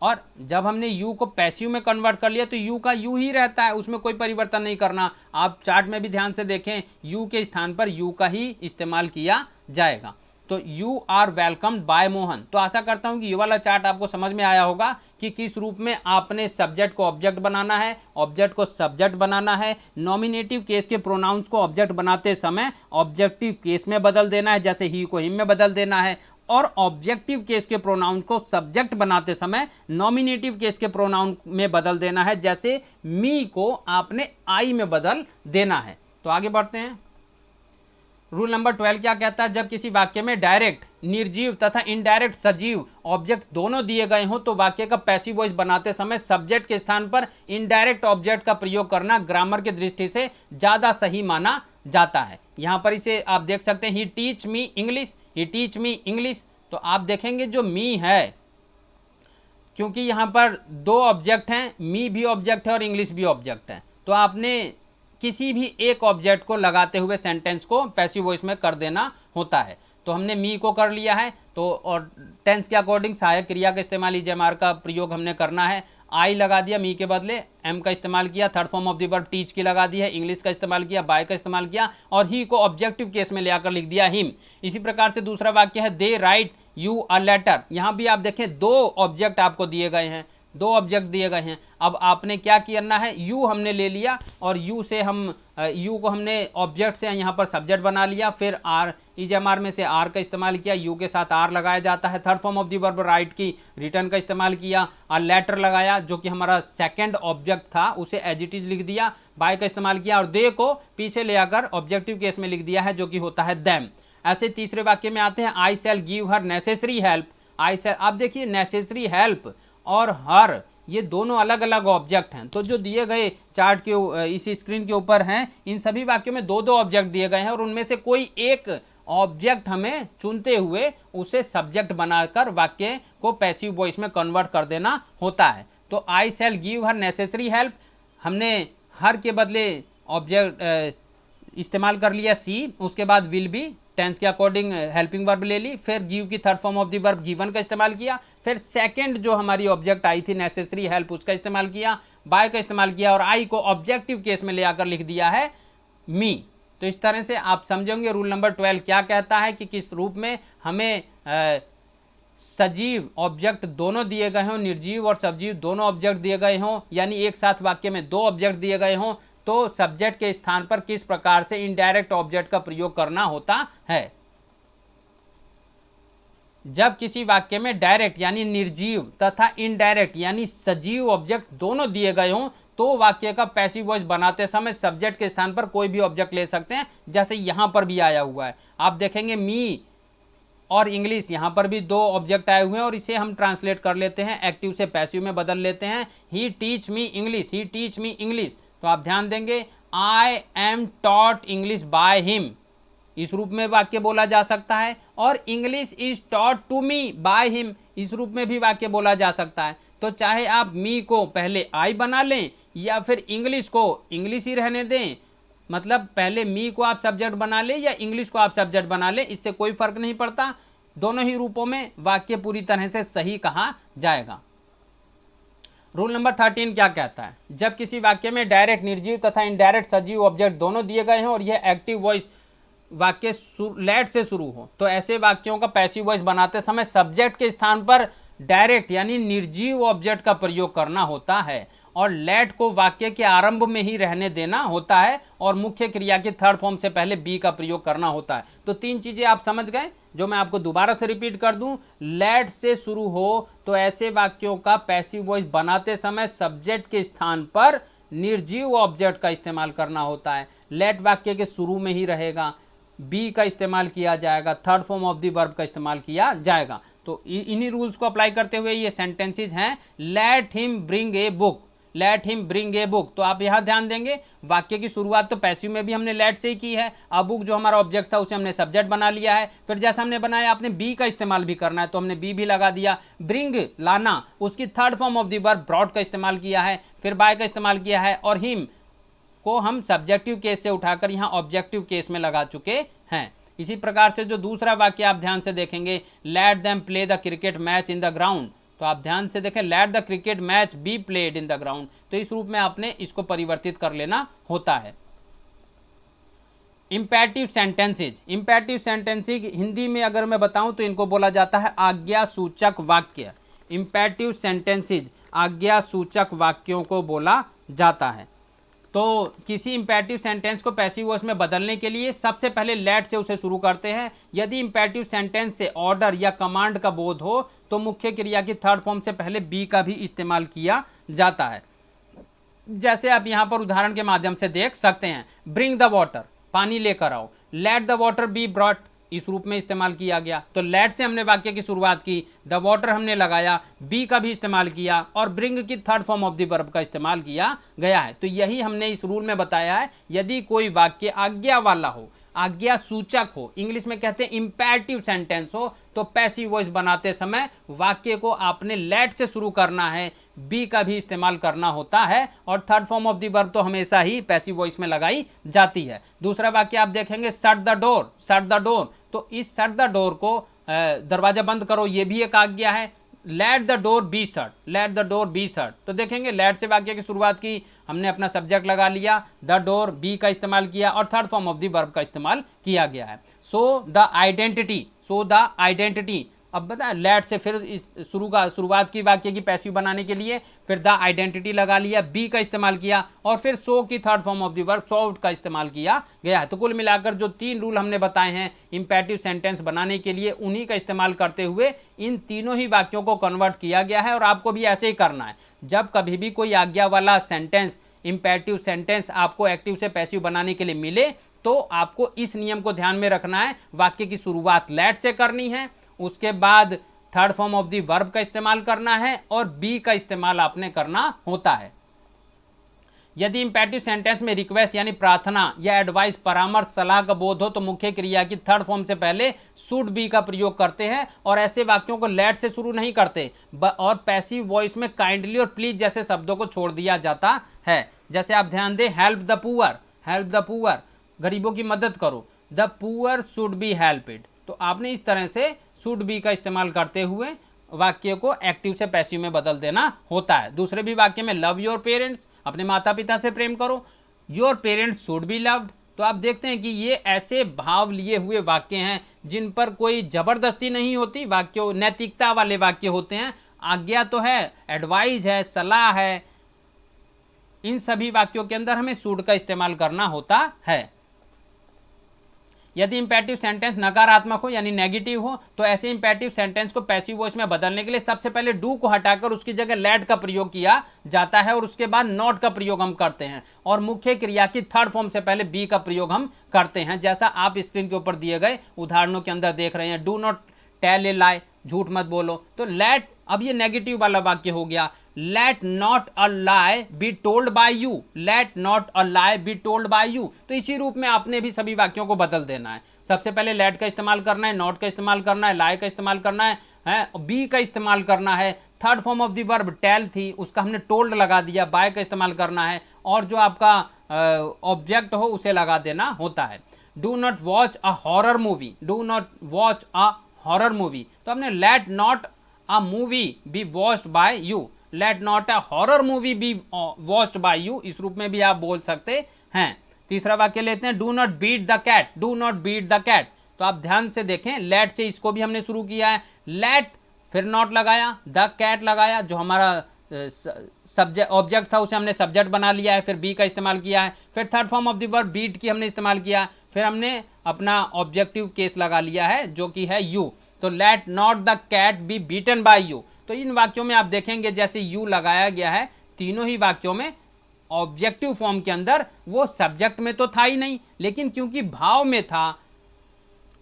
और जब हमने यू को पैसिव में कन्वर्ट कर लिया तो यू का यू ही रहता है, उसमें कोई परिवर्तन नहीं करना। आप चार्ट में भी ध्यान से देखें, यू के स्थान पर यू का ही इस्तेमाल किया जाएगा। तो you are welcomed by Mohan. तो आशा करता हूं कि ये वाला चार्ट आपको समझ में आया होगा कि किस रूप में आपने सब्जेक्ट को ऑब्जेक्ट बनाना है, ऑब्जेक्ट को सब्जेक्ट बनाना है, नॉमिनेटिव केस के प्रोनाउंस को ऑब्जेक्ट बनाते समय ऑब्जेक्टिव केस में बदल देना है, जैसे ही को हिम में बदल देना है, और ऑब्जेक्टिव केस के प्रोनाउन को सब्जेक्ट बनाते समय नॉमिनेटिव केस के प्रोनाउन में बदल देना है, जैसे मी को आपने आई में बदल देना है। तो आगे बढ़ते हैं। रूल नंबर 12 क्या कहता है? जब किसी वाक्य में डायरेक्ट, निर्जीव तथा इनडायरेक्ट सजीव ऑब्जेक्ट दोनों दिए गए हों तो वाक्य का पैसिव वॉइस बनाते समय सब्जेक्ट के स्थान पर इनडायरेक्ट ऑब्जेक्ट का प्रयोग करना ग्रामर की दृष्टि से ज़्यादा सही माना जाता है। यहाँ पर इसे आप देख सकते हैं, he teach me English, he teach me English. तो आप देखेंगे जो मी है, क्योंकि यहाँ पर दो ऑब्जेक्ट हैं, मी भी ऑब्जेक्ट है और इंग्लिश भी ऑब्जेक्ट है, तो आपने किसी भी एक ऑब्जेक्ट को लगाते हुए सेंटेंस को पैसिव वॉइस में कर देना होता है। तो हमने मी को कर लिया है, तो और टेंस के अकॉर्डिंग सहायक क्रिया का इस्तेमाल ईजेएमआर का प्रयोग हमने करना है। आई लगा दिया मी के बदले, एम का इस्तेमाल किया, third form of the verb teach की लगा दी है, इंग्लिश का इस्तेमाल किया, बाय का इस्तेमाल किया और ही को ऑब्जेक्टिव केस में ले आकर लिख दिया हिम। इसी प्रकार से दूसरा वाक्य है दे राइट यू अ लेटर। यहाँ भी आप देखें दो ऑब्जेक्ट आपको दिए गए हैं, दो ऑब्जेक्ट दिए गए हैं। अब आपने क्या करना है, यू हमने ले लिया और यू से हम यू को हमने ऑब्जेक्ट से यहाँ पर सब्जेक्ट बना लिया, फिर आर ईजेएमआर में से आर का इस्तेमाल किया, यू के साथ आर लगाया जाता है। Third form of the verb right की रिटर्न का इस्तेमाल किया और लेटर लगाया जो कि हमारा सेकंड ऑब्जेक्ट था, उसे एज इट इज लिख दिया, बाय का इस्तेमाल किया और दे को पीछे ले आकर ऑब्जेक्टिव केस में लिख दिया है जो कि होता है देम। ऐसे तीसरे वाक्य में आते हैं, I shall give her necessary help. I shall, आप देखिए नेसेसरी हेल्प और हर ये दोनों अलग अलग ऑब्जेक्ट हैं। तो जो दिए गए चार्ट के इस स्क्रीन के ऊपर हैं, इन सभी वाक्यों में दो दो ऑब्जेक्ट दिए गए हैं और उनमें से कोई एक ऑब्जेक्ट हमें चुनते हुए उसे सब्जेक्ट बनाकर वाक्य को पैसिव वॉइस में कन्वर्ट कर देना होता है। तो I shall give her necessary help, हमने हर के बदले ऑब्जेक्ट इस्तेमाल कर लिया सी, उसके बाद विल बी टेंस के अकॉर्डिंग हेल्पिंग वर्ब ले ली, फिर गिव की third form of the verb given का इस्तेमाल किया, फिर सेकंड जो हमारी ऑब्जेक्ट आई थी नेसेसरी हेल्प उसका इस्तेमाल किया, बाय का इस्तेमाल किया और आई को ऑब्जेक्टिव केस में ले आकर लिख दिया है मी। तो इस तरह से आप समझेंगे रूल नंबर 12 क्या कहता है कि किस रूप में हमें सजीव ऑब्जेक्ट दोनों दिए गए हों, निर्जीव और सजीव दोनों ऑब्जेक्ट दिए गए हों, यानी एक साथ वाक्य में दो ऑब्जेक्ट दिए गए हों, तो सब्जेक्ट के स्थान पर किस प्रकार से इनडायरेक्ट ऑब्जेक्ट का प्रयोग करना होता है। जब किसी वाक्य में डायरेक्ट यानी निर्जीव तथा इनडायरेक्ट यानी सजीव ऑब्जेक्ट दोनों दिए गए हों, तो वाक्य का पैसिव वॉइस बनाते समय सब्जेक्ट के स्थान पर कोई भी ऑब्जेक्ट ले सकते हैं, जैसे यहां पर भी आया हुआ है। आप देखेंगे मी और इंग्लिश, यहाँ पर भी दो ऑब्जेक्ट आए हुए हैं और इसे हम ट्रांसलेट कर लेते हैं, एक्टिव से पैसिव में बदल लेते हैं। He teach me English, he teach me English. तो आप ध्यान देंगे I am taught English by him, इस रूप में वाक्य बोला जा सकता है, और English is taught to me by him, इस रूप में भी वाक्य बोला जा सकता है। तो चाहे आप मी को पहले आई बना लें या फिर इंग्लिश को इंग्लिश ही रहने दें, मतलब पहले मी को आप सब्जेक्ट बना ले या इंग्लिश को आप सब्जेक्ट बना ले, इससे कोई फर्क नहीं पड़ता, दोनों ही रूपों में वाक्य पूरी तरह से सही कहा जाएगा। रूल नंबर 13 क्या कहता है? जब किसी वाक्य में डायरेक्ट निर्जीव तथा इनडायरेक्ट सजीव ऑब्जेक्ट दोनों दिए गए हों और यह एक्टिव वॉइस वाक्य लेट से शुरू हो, तो ऐसे वाक्यों का पैसिव वॉइस बनाते समय सब्जेक्ट के स्थान पर डायरेक्ट यानी निर्जीव ऑब्जेक्ट का प्रयोग करना होता है और लेट को वाक्य के आरंभ में ही रहने देना होता है और मुख्य क्रिया की थर्ड फॉर्म से पहले बी का प्रयोग करना होता है। तो तीन चीजें आप समझ गए, जो मैं आपको दोबारा से रिपीट कर दूं। लेट से शुरू हो तो ऐसे वाक्यों का पैसिव वॉइस बनाते समय सब्जेक्ट के स्थान पर निर्जीव ऑब्जेक्ट का इस्तेमाल करना होता है। लेट वाक्य के शुरू में ही रहेगा, बी का इस्तेमाल किया जाएगा, third form of the verb का इस्तेमाल किया जाएगा। तो इन्हीं रूल्स को अप्लाई करते हुए ये सेंटेंसेज हैं। Let him bring a book, let him bring a book. तो आप यहाँ ध्यान देंगे वाक्य की शुरुआत तो पैसिव में भी हमने लेट से ही की है। अब बुक जो हमारा ऑब्जेक्ट था उसे हमने सब्जेक्ट बना लिया है, फिर जैसा हमने बनाया आपने बी का इस्तेमाल भी करना है तो हमने बी भी लगा दिया। ब्रिंग लाना, उसकी third form of the verb brought का इस्तेमाल किया है, फिर बाय का इस्तेमाल किया है और हिम को हम सब्जेक्टिव केस से उठाकर यहाँ ऑब्जेक्टिव केस में लगा चुके हैं। इसी प्रकार से जो दूसरा वाक्य आप ध्यान से देखेंगे, let them play the cricket match in the ground, तो आप ध्यान से देखें let the cricket match be played in the ground, तो इस रूप में आपने इसको परिवर्तित कर लेना होता है। Imperative sentences, imperative sentences Hindi में अगर मैं बताऊं तो इनको बोला जाता है आज्ञा सूचक वाक्य। इंपैरेटिव सेंटेंसेज आज्ञा सूचक वाक्यों को बोला जाता है। तो किसी इंपैरेटिव सेंटेंस को पैसिव वॉइस में बदलने के लिए सबसे पहले लेट से उसे शुरू करते हैं। यदि इंपैरेटिव सेंटेंस से ऑर्डर या कमांड का बोध हो तो मुख्य क्रिया की थर्ड फॉर्म से पहले बी का भी इस्तेमाल किया जाता है। जैसे आप यहाँ पर उदाहरण के माध्यम से देख सकते हैं, ब्रिंग द वाटर, पानी लेकर आओ, let the water be brought, इस रूप में इस्तेमाल किया गया। तो लेट से हमने वाक्य की शुरुआत की, द वाटर हमने लगाया, बी का भी इस्तेमाल किया और ब्रिंग की third form of the verb का इस्तेमाल किया गया है। तो यही हमने इस रूल में बताया है। यदि कोई वाक्य आज्ञा वाला हो, आज्ञा सूचक हो, इंग्लिश में कहते हैं इंपैरेटिव सेंटेंस हो, तो पैसिव वॉइस बनाते समय वाक्य को आपने लेट से शुरू करना है, बी का भी इस्तेमाल करना होता है और third form of the verb तो हमेशा ही पैसिव वॉइस में लगाई जाती है। दूसरा वाक्य आप देखेंगे, shut the door, shut the door, तो इस शट द डोर को दरवाजा बंद करो, ये भी एक आज्ञा है। Let the door be shut, let the door be shut, तो देखेंगे लेट से वाक्य की शुरुआत की, हमने अपना सब्जेक्ट लगा लिया, द डोर, बी का इस्तेमाल किया और third form of the verb का इस्तेमाल किया गया है। So the identity, so the identity, अब बता लेट से फिर शुरुआत की वाक्य की पैसिव बनाने के लिए फिर द आइडेंटिटी लगा लिया, बी का इस्तेमाल किया और फिर सो की third form of the verb solved का इस्तेमाल किया गया है। तो कुल मिलाकर जो तीन रूल हमने बताए हैं इंपैरेटिव सेंटेंस बनाने के लिए, उन्हीं का इस्तेमाल करते हुए इन तीनों ही वाक्यों को कन्वर्ट किया गया है और आपको भी ऐसे ही करना है। जब कभी भी कोई आज्ञा वाला सेंटेंस, इंपैरेटिव सेंटेंस आपको एक्टिव से पैसिव बनाने के लिए मिले तो आपको इस नियम को ध्यान में रखना है, वाक्य की शुरुआत लेट से करनी है, उसके बाद third form of the verb का इस्तेमाल करना है और बी का इस्तेमाल आपने करना होता है। यदि इंपैरेटिव सेंटेंस में रिक्वेस्ट यानी प्रार्थना या एडवाइस परामर्श सलाह का बोध हो तो मुख्य क्रिया की थर्ड फॉर्म से पहले शुड बी का प्रयोग करते हैं और ऐसे वाक्यों को लेट से शुरू नहीं करते और पैसिव वॉइस में काइंडली और प्लीज जैसे शब्दों को छोड़ दिया जाता है। जैसे आप ध्यान दें, हेल्प द पुअर, गरीबों की मदद करो, द पुअर शुड बी हेल्पेड। तो आपने इस तरह से शुड बी का इस्तेमाल करते हुए वाक्य को एक्टिव से पैसिव में बदल देना होता है। दूसरे भी वाक्य में लव योर पेरेंट्स, अपने माता पिता से प्रेम करो, your parents should be loved. तो आप देखते हैं कि ये ऐसे भाव लिए हुए वाक्य हैं जिन पर कोई जबरदस्ती नहीं होती, वाक्यों नैतिकता वाले वाक्य होते हैं, आज्ञा तो है, एडवाइस है, सलाह है। इन सभी वाक्यों के अंदर हमें शुड का इस्तेमाल करना होता है। यदि इंपैरेटिव सेंटेंस नकारात्मक हो यानी नेगेटिव हो तो ऐसे इंपैरेटिव सेंटेंस को पैसिव वॉइस में बदलने के लिए सबसे पहले डू को हटाकर उसकी जगह लेट का प्रयोग किया जाता है और उसके बाद नॉट का प्रयोग हम करते हैं और मुख्य क्रिया की थर्ड फॉर्म से पहले बी का प्रयोग हम करते हैं। जैसा आप स्क्रीन के ऊपर दिए गए उदाहरणों के अंदर देख रहे हैं, डू नॉट टेल ए लाई, झूठ मत बोलो। तो लेट, अब ये नेगेटिव वाला वाक्य हो गया, late not a lie be told by you, let not a lie be told by you. तो इसी रूप में आपने भी सभी वाक्यों को बदल देना है। सबसे पहले लेट का इस्तेमाल करना है, नॉट का इस्तेमाल करना है, लाई का इस्तेमाल करना है, बी का इस्तेमाल करना है। Third form of the verb tell थी, उसका हमने टोल्ड लगा दिया, बाय का इस्तेमाल करना है और जो आपका ऑब्जेक्ट हो उसे लगा देना होता है। Do not watch a horror movie, do not watch a horror movie. तो हमने let not a movie be watched by you, let not a horror movie be watched by you, इस रूप में भी आप बोल सकते हैं। तीसरा वाक्य लेते हैं, do not beat the cat, do not beat the cat. तो आप ध्यान से देखें, लेट से इसको भी हमने शुरू किया है, लेट फिर नॉट लगाया, द कैट लगाया, जो हमारा सब्जेक्ट ऑब्जेक्ट था उसे हमने सब्जेक्ट बना लिया है, फिर बी का इस्तेमाल किया है, फिर third form of the verb beat की हमने इस्तेमाल किया, फिर हमने अपना ऑब्जेक्टिव केस लगा लिया है जो कि है यू। तो let not the cat be beaten by you. तो इन वाक्यों में आप देखेंगे जैसे यू लगाया गया है, तीनों ही वाक्यों में ऑब्जेक्टिव फॉर्म के अंदर वो सब्जेक्ट में तो था ही नहीं, लेकिन क्योंकि भाव में था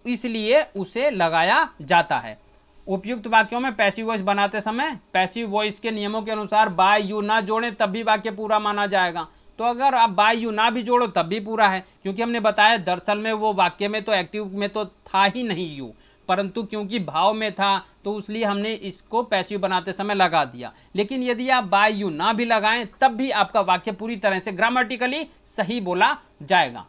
इसलिए उसे लगाया जाता है। उपयुक्त वाक्यों में पैसिव वॉइस बनाते समय पैसिव वॉइस के नियमों के अनुसार बाय यू ना जोड़ें तब भी वाक्य पूरा माना जाएगा। तो अगर आप बाय यू ना भी जोड़ो तब भी पूरा है, क्योंकि हमने बताया दरअसल में वो वाक्य में तो एक्टिव में तो था ही नहीं यू, परंतु क्योंकि भाव में था तो इसलिए हमने इसको पैसिव बनाते समय लगा दिया। लेकिन यदि आप बाय यू ना भी लगाएं तब भी आपका वाक्य पूरी तरह से ग्रामेटिकली सही बोला जाएगा।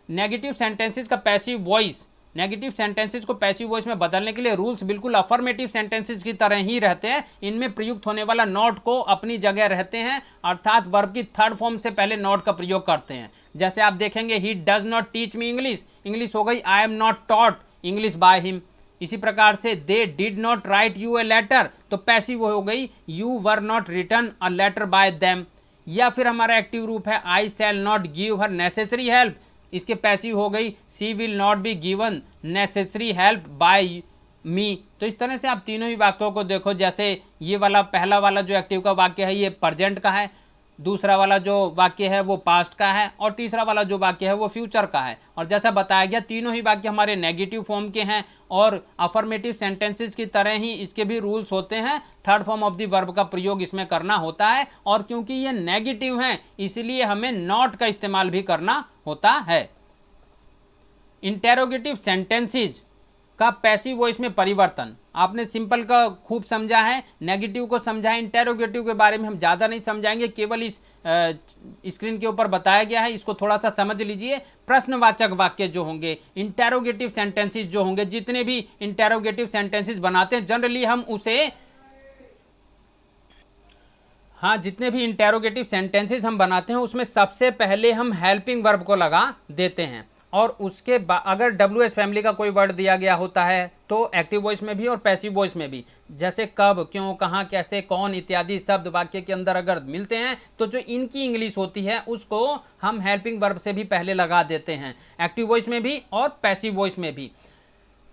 नेगेटिव सेंटेंसेस का पैसिव वॉइस, नेगेटिव सेंटेंसेस को पैसिव वॉइस में बदलने के लिए रूल्स बिल्कुल अफर्मेटिव सेंटेंसेस की तरह ही रहते हैं। इनमें प्रयुक्त होने वाला नॉट को अपनी जगह रहते हैं, अर्थात वर्ब की थर्ड फॉर्म से पहले नॉट का प्रयोग करते हैं। जैसे आप देखेंगे, he does not teach me English, English हो गई I am not taught English by him. इसी प्रकार से they did not write you a letter, तो पैसिव हो गई you were not written a letter by them. या फिर हमारा एक्टिव रूप है I shall not give her necessary help, इसके पैसिव हो गई she will not be given necessary help by me. तो इस तरह से आप तीनों ही वाक्यों को देखो, जैसे ये वाला पहला वाला जो एक्टिव का वाक्य है ये प्रेजेंट का है, दूसरा वाला जो वाक्य है वो पास्ट का है और तीसरा वाला जो वाक्य है वो फ्यूचर का है। और जैसा बताया गया तीनों ही वाक्य हमारे नेगेटिव फॉर्म के हैं और अफर्मेटिव सेंटेंसेस की तरह ही इसके भी रूल्स होते हैं। Third form of the verb का प्रयोग इसमें करना होता है और क्योंकि ये नेगेटिव हैं इसलिए हमें नॉट का इस्तेमाल भी करना होता है। इंटेरोगेटिव सेंटेंसेज का पैसिव वॉइस में परिवर्तन, आपने सिंपल का खूब समझा है, नेगेटिव को समझा है, इंटेरोगेटिव के बारे में हम ज़्यादा नहीं समझाएंगे, केवल इस स्क्रीन के ऊपर बताया गया है, इसको थोड़ा सा समझ लीजिए। प्रश्नवाचक वाक्य जो होंगे, इंटेरोगेटिव सेंटेंसेस जो होंगे, जितने भी इंटेरोगेटिव सेंटेंसेस बनाते हैं जनरली हम उसे जितने भी इंटेरोगेटिव सेंटेंसेस हम बनाते हैं उसमें सबसे पहले हम हेल्पिंग वर्ब को लगा देते हैं और उसके बाद अगर WH फैमिली का कोई वर्ड दिया गया होता है तो एक्टिव वॉइस में भी और पैसिव वॉइस में भी, जैसे कब, क्यों, कहाँ, कैसे, कौन इत्यादि शब्द वाक्य के अंदर अगर मिलते हैं तो जो इनकी इंग्लिश होती है उसको हम हेल्पिंग वर्ब से भी पहले लगा देते हैं, एक्टिव वॉइस में भी और पैसिव वॉइस में भी।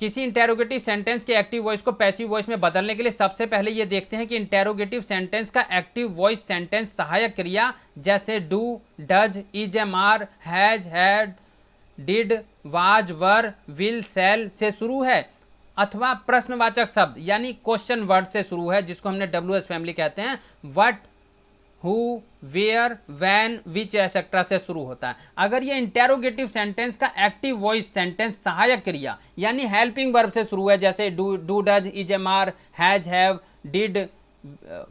किसी इंटेरोगेटिव सेंटेंस के एक्टिव वॉइस को पैसिव वॉइस में बदलने के लिए सबसे पहले ये देखते हैं कि इंटेरोगेटिव सेंटेंस का एक्टिव वॉइस सेंटेंस सहायक क्रिया जैसे do, does, is, am, are, has, had, did, was, were, will, shall से शुरू है अथवा प्रश्नवाचक शब्द यानी क्वेश्चन वर्ड से शुरू है जिसको हमने WH फैमिली कहते हैं, what, who, where, when, which etcetera से शुरू होता है। अगर ये इंटेरोगेटिव सेंटेंस का एक्टिव वॉइस सेंटेंस सहायक क्रिया यानी हेल्पिंग वर्ब से शुरू है, जैसे do, does, is, am, are, has, have, did,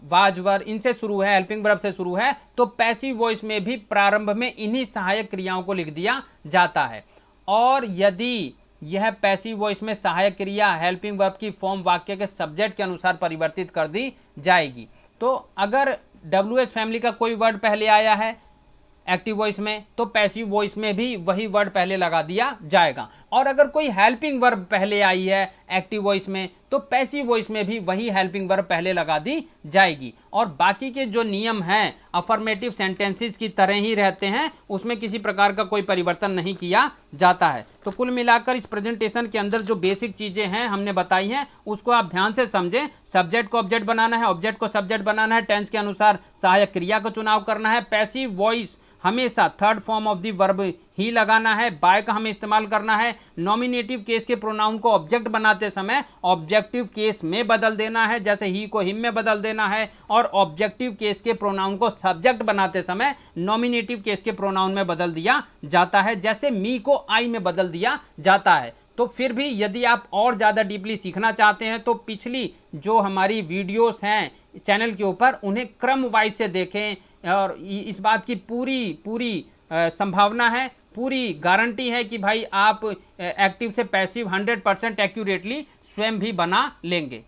was, were, इनसे शुरू है, हेल्पिंग वर्ब से शुरू है, तो पैसिव वॉइस में भी प्रारंभ में इन्हीं सहायक क्रियाओं को लिख दिया जाता है। और यदि यह पैसिव वॉइस में सहायक क्रिया हेल्पिंग वर्ब की फॉर्म वाक्य के सब्जेक्ट के अनुसार परिवर्तित कर दी जाएगी। तो अगर WH फैमिली का कोई वर्ड पहले आया है एक्टिव वॉइस में, तो पैसिव वॉइस में भी वही वर्ड पहले लगा दिया जाएगा। और अगर कोई हेल्पिंग वर्ब पहले आई है एक्टिव वॉइस में, तो पैसिव वॉइस में भी वही हेल्पिंग वर्ब पहले लगा दी जाएगी। और बाकी के जो नियम हैं अफर्मेटिव सेंटेंसेस की तरह ही रहते हैं, उसमें किसी प्रकार का कोई परिवर्तन नहीं किया जाता है। तो कुल मिलाकर इस प्रेजेंटेशन के अंदर जो बेसिक चीज़ें हैं हमने बताई हैं, उसको आप ध्यान से समझें। सब्जेक्ट को ऑब्जेक्ट बनाना है, ऑब्जेक्ट को सब्जेक्ट बनाना है, टेंस के अनुसार सहायक क्रिया का चुनाव करना है, पैसिव वॉइस हमेशा third form of the verb ही लगाना है, बाय का हमें इस्तेमाल करना है, नॉमिनेटिव केस के प्रोनाउन को ऑब्जेक्ट बनाते समय ऑब्जेक्टिव केस में बदल देना है, जैसे ही को हिम में बदल देना है, और ऑब्जेक्टिव केस के प्रोनाउन को सब्जेक्ट बनाते समय नॉमिनेटिव केस के प्रोनाउन में बदल दिया जाता है, जैसे मी को आई में बदल दिया जाता है। तो फिर भी यदि आप और ज़्यादा डीपली सीखना चाहते हैं तो पिछली जो हमारी वीडियोस हैं चैनल के ऊपर उन्हें क्रम वाइज से देखें, और इस बात की पूरी संभावना है, पूरी गारंटी है कि भाई आप एक्टिव से पैसिव 100% एक्यूरेटली स्वयं भी बना लेंगे।